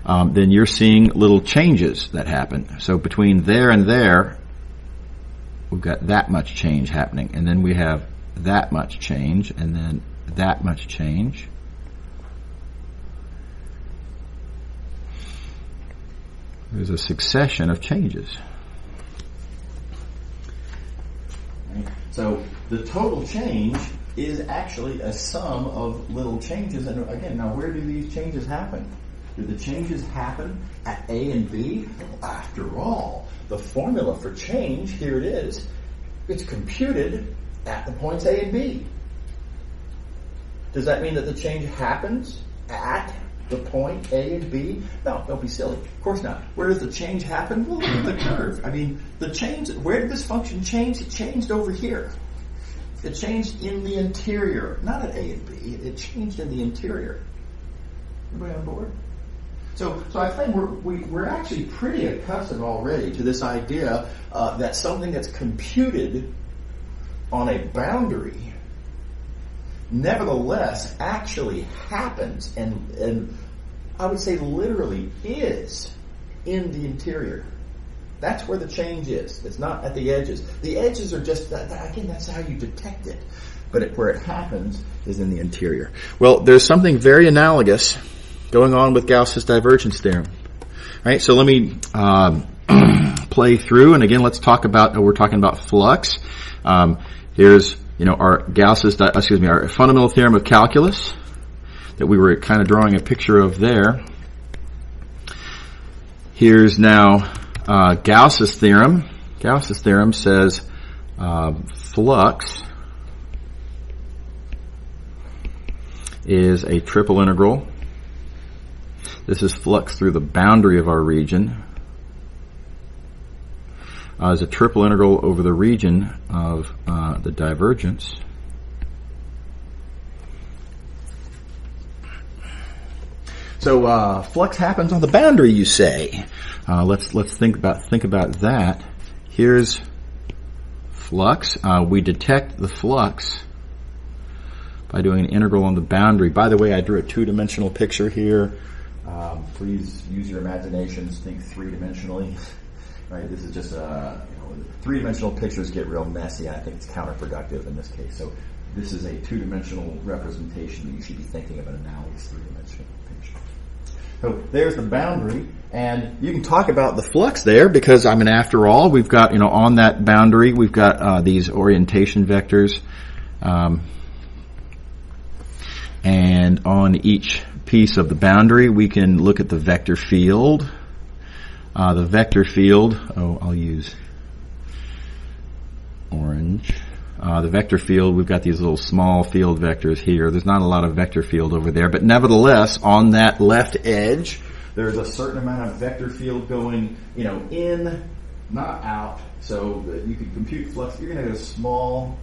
Then you're seeing little changes that happen. So between there and there, we've got that much change happening. And then we have that much change, and then that much change. There's a succession of changes. So the total change is actually a sum of little changes. And again, now where do these changes happen? Do the changes happen at A and B? After all, the formula for change, here it is, it's computed at the points A and B. Does that mean that the change happens at the point A and B? No, don't be silly. Of course not. Where does the change happen? Well, look at the curve. I mean, the change, where did this function change? It changed over here. It changed in the interior, not at A and B. It changed in the interior. Everybody on board? So I think we're actually pretty accustomed already to this idea that something that's computed on a boundary nevertheless actually happens and I would say literally is in the interior. That's where the change is. It's not at the edges. The edges are just, again, that's how you detect it. But where it happens is in the interior. Well, there's something very analogous going on with Gauss's divergence theorem. Right? So let me play through, and again, we're talking about flux. Here's our our fundamental theorem of calculus that we were kind of drawing a picture of there. Here's now Gauss's theorem. Gauss's theorem says flux is a triple integral. This is flux through the boundary of our region. Is a triple integral over the region of the divergence. So flux happens on the boundary, you say. Let's think about that. Here's flux. We detect the flux by doing an integral on the boundary. By the way, I drew a two-dimensional picture here. Please use your imaginations. Think three-dimensionally. Right? This is just three-dimensional pictures get real messy. I think it's counterproductive in this case. So this is a two-dimensional representation that you should be thinking of an analogous three-dimensional picture. So there's the boundary, and you can talk about the flux there because, after all, we've got, on that boundary, we've got these orientation vectors, and on each piece of the boundary, we can look at the vector field. The vector field, I'll use orange. The vector field, we've got these little small field vectors here. There's not a lot of vector field over there, but nevertheless, on that left edge, there's a certain amount of vector field going, in, not out. So you could compute flux. You're going to get a small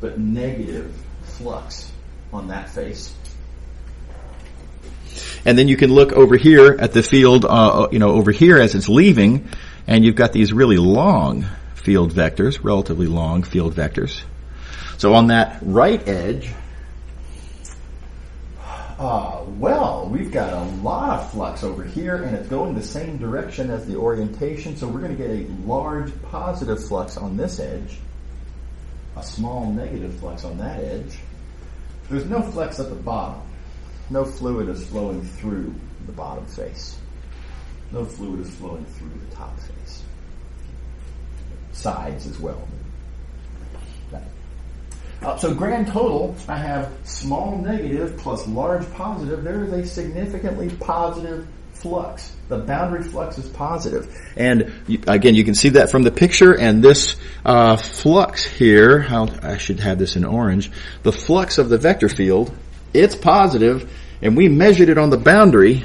but negative flux on that face. And then you can look over here at the field, over here as it's leaving, and you've got these really long field vectors, relatively long field vectors. So on that right edge, Well, we've got a lot of flux over here, and it's going the same direction as the orientation, so we're going to get a large positive flux on this edge, a small negative flux on that edge. There's no flux at the bottom. No fluid is flowing through the bottom face. No fluid is flowing through the top face. Sides as well. So grand total, I have small negative plus large positive. There is a significantly positive flux. The boundary flux is positive. And again, you can see that from the picture, and this flux here, I should have this in orange, the flux of the vector field, it's positive, and we measured it on the boundary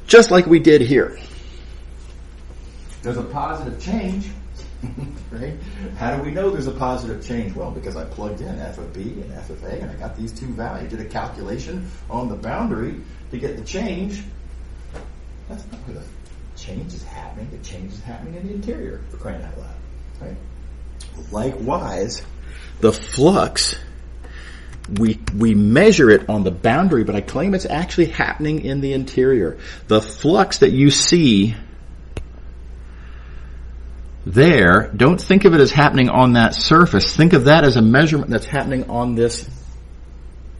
just like we did here. There's a positive change. Right? How do we know there's a positive change? Well, because I plugged in f of b and f of a, and I got these two values. Did a calculation on the boundary to get the change. That's not where the change is happening. The change is happening in the interior, for crying out loud. Right? Likewise, the flux, we measure it on the boundary, but I claim it's actually happening in the interior. The flux that you see there, don't think of it as happening on that surface. Think of that as a measurement that's happening on this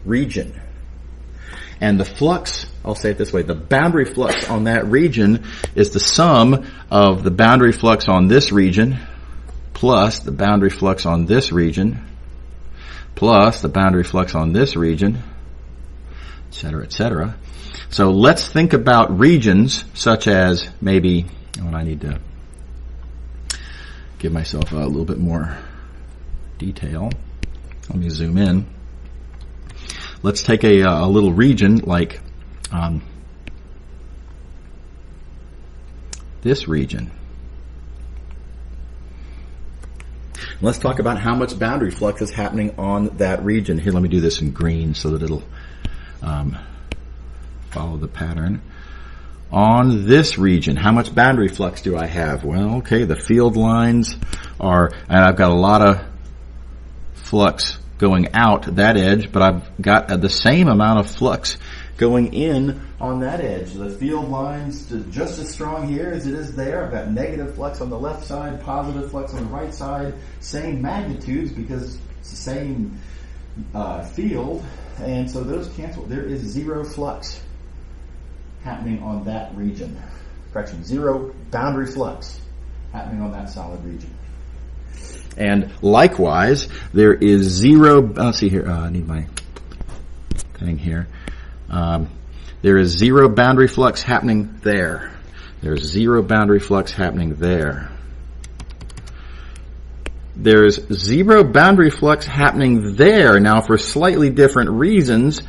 region. And the flux, I'll say it this way, the boundary flux on that region is the sum of the boundary flux on this region plus the boundary flux on this region plus the boundary flux on this region, etc., etc. So let's think about regions such as maybe, I need to give myself a little bit more detail. Let me zoom in. Let's take a little region like this region. Let's talk about how much boundary flux is happening on that region. Here, let me do this in green so that it'll follow the pattern. On this region, how much boundary flux do I have? Well, okay, the field lines are, and I've got a lot of flux going out that edge, but I've got the same amount of flux going in on that edge. The field lines are just as strong here as it is there. I've got negative flux on the left side, positive flux on the right side, same magnitudes because it's the same field, and so those cancel. There is zero flux happening on that region. Correction, zero boundary flux happening on that solid region. And likewise, there is zero, let's see here, I need my thing here. There is zero boundary flux happening there. There's zero boundary flux happening there. There's zero boundary flux happening there. Now, for slightly different reasons,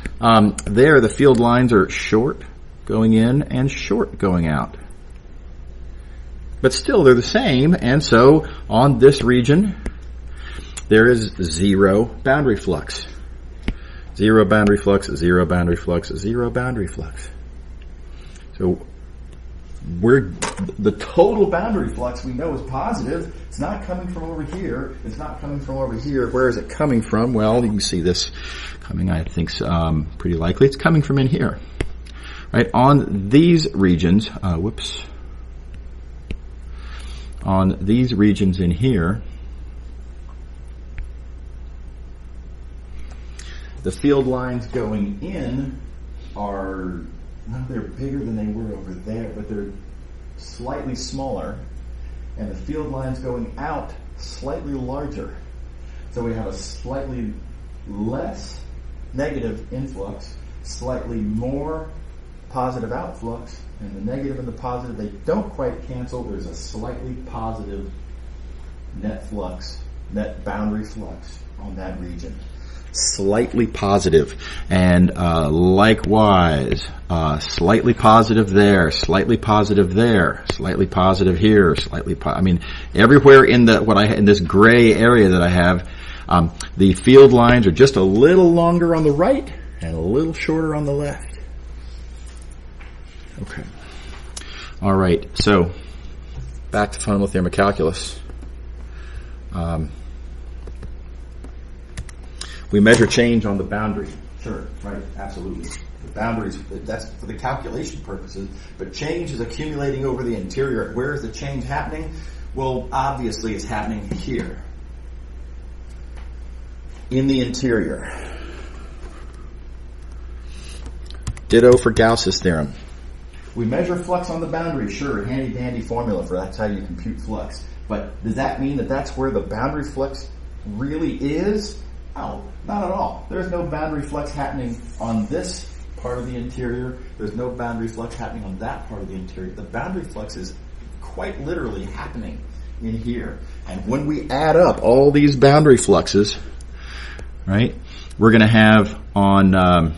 there the field lines are short going in and short going out. But still, they're the same, and so on this region, there is zero boundary flux. Zero boundary flux, zero boundary flux, zero boundary flux. So the total boundary flux we know is positive. It's not coming from over here. It's not coming from over here. Where is it coming from? Well, you can see this coming, I think, pretty likely. It's coming from in here. Right, on these regions, on these regions in here, the field lines going in are, well, they're bigger than they were over there, but they're slightly smaller, and the field lines going out slightly larger. So we have a slightly less negative influx, slightly more positive outflux, and the negative and the positive, they don't quite cancel. There's a slightly positive net flux, net boundary flux on that region. Slightly positive. And likewise, slightly positive there, slightly positive there, slightly positive here, slightly everywhere in in this gray area that I have, the field lines are just a little longer on the right and a little shorter on the left. Okay. All right. So back to fundamental theorem of calculus. We measure change on the boundary. Sure. Right. Absolutely. The boundaries, that's for the calculation purposes, but change is accumulating over the interior. Where is the change happening? Well, obviously it's happening here, in the interior. Ditto for Gauss's theorem. We measure flux on the boundary, sure, handy dandy formula for that's how you compute flux. But does that mean that that's where the boundary flux really is? No, not at all. There's no boundary flux happening on this part of the interior. There's no boundary flux happening on that part of the interior. The boundary flux is quite literally happening in here. And when we add up all these boundary fluxes, right, we're going to have on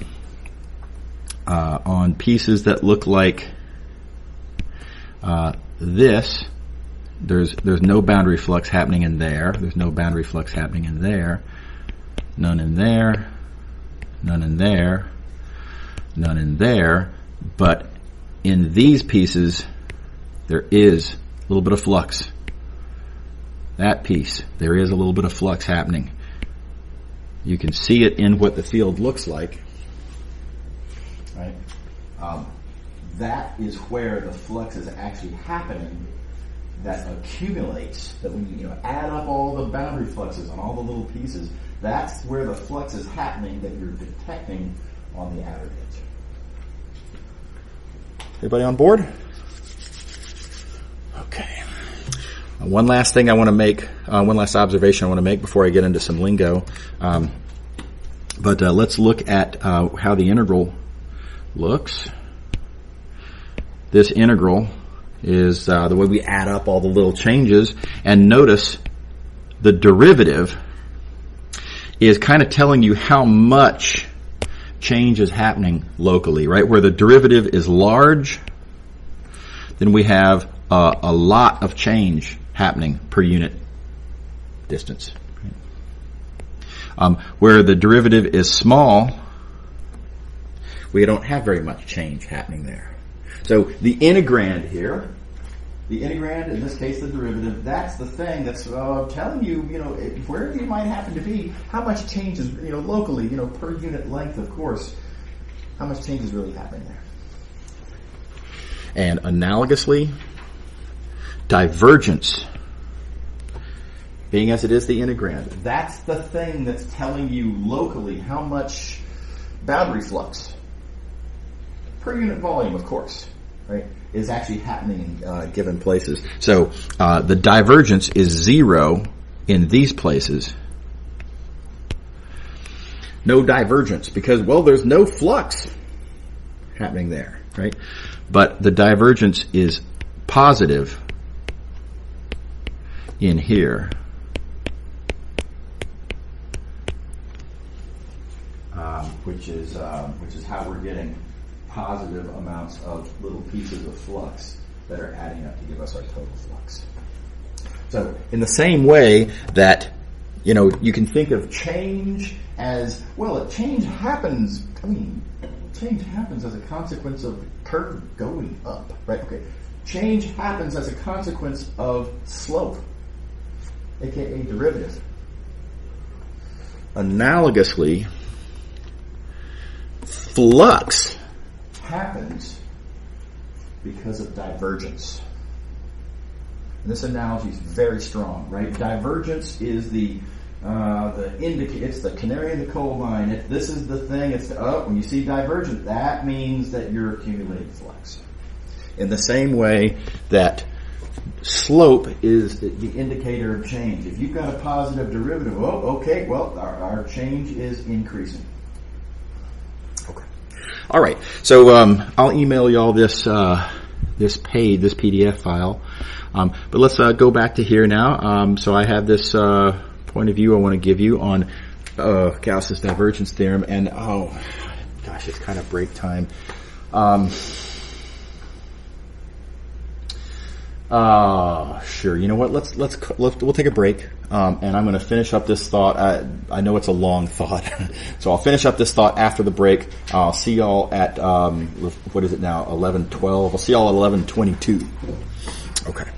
pieces that look like this, there's no boundary flux happening in there. There's no boundary flux happening in there. None in there. None in there. None in there. But in these pieces, there is a little bit of flux. That piece, there is a little bit of flux happening. You can see it in what the field looks like. Right? That is where the flux is actually happening, that accumulates, that when you add up all the boundary fluxes on all the little pieces, that's where the flux is happening that you're detecting on the aggregate. Everybody on board? Okay. One last thing I want to make, one last observation I want to make before I get into some lingo. But let's look at how the integral looks. This integral is the way we add up all the little changes, and notice the derivative is kind of telling you how much change is happening locally, right? Where the derivative is large, then we have a lot of change happening per unit distance. Where the derivative is small, we don't have very much change happening there. So the integrand here, the integrand, in this case the derivative, that's the thing that's telling you, wherever you might happen to be, how much change is, locally, per unit length, of course, how much change is really happening there. And analogously, divergence, being as it is the integrand, that's the thing that's telling you locally how much boundary flux, per unit volume, of course, right, is actually happening in given places. So the divergence is 0 in these places. No divergence because, well, there's no flux happening there, right? But the divergence is positive in here. Which is how we're getting positive amounts of little pieces of flux that are adding up to give us our total flux. So in the same way that, you can think of change as, well, change happens as a consequence of curve going up, right? Okay. Change happens as a consequence of slope, aka derivative. Analogously, flux happens because of divergence. And this analogy is very strong, right? Divergence is it's the canary in the coal mine. If this is the thing, when you see divergence, that means that you're accumulating flux. In the same way that slope is the indicator of change. If you've got a positive derivative, our change is increasing. Okay. All right. So I'll email y'all this PDF file. But let's go back to here now. So I have this point of view I want to give you on Gauss's divergence theorem, and it's kind of break time. Sure. You know what? We'll take a break, and I'm going to finish up this thought. I know it's a long thought, so I'll finish up this thought after the break. I'll see y'all at what is it now? 11:12. I'll see y'all at 11:22. Okay.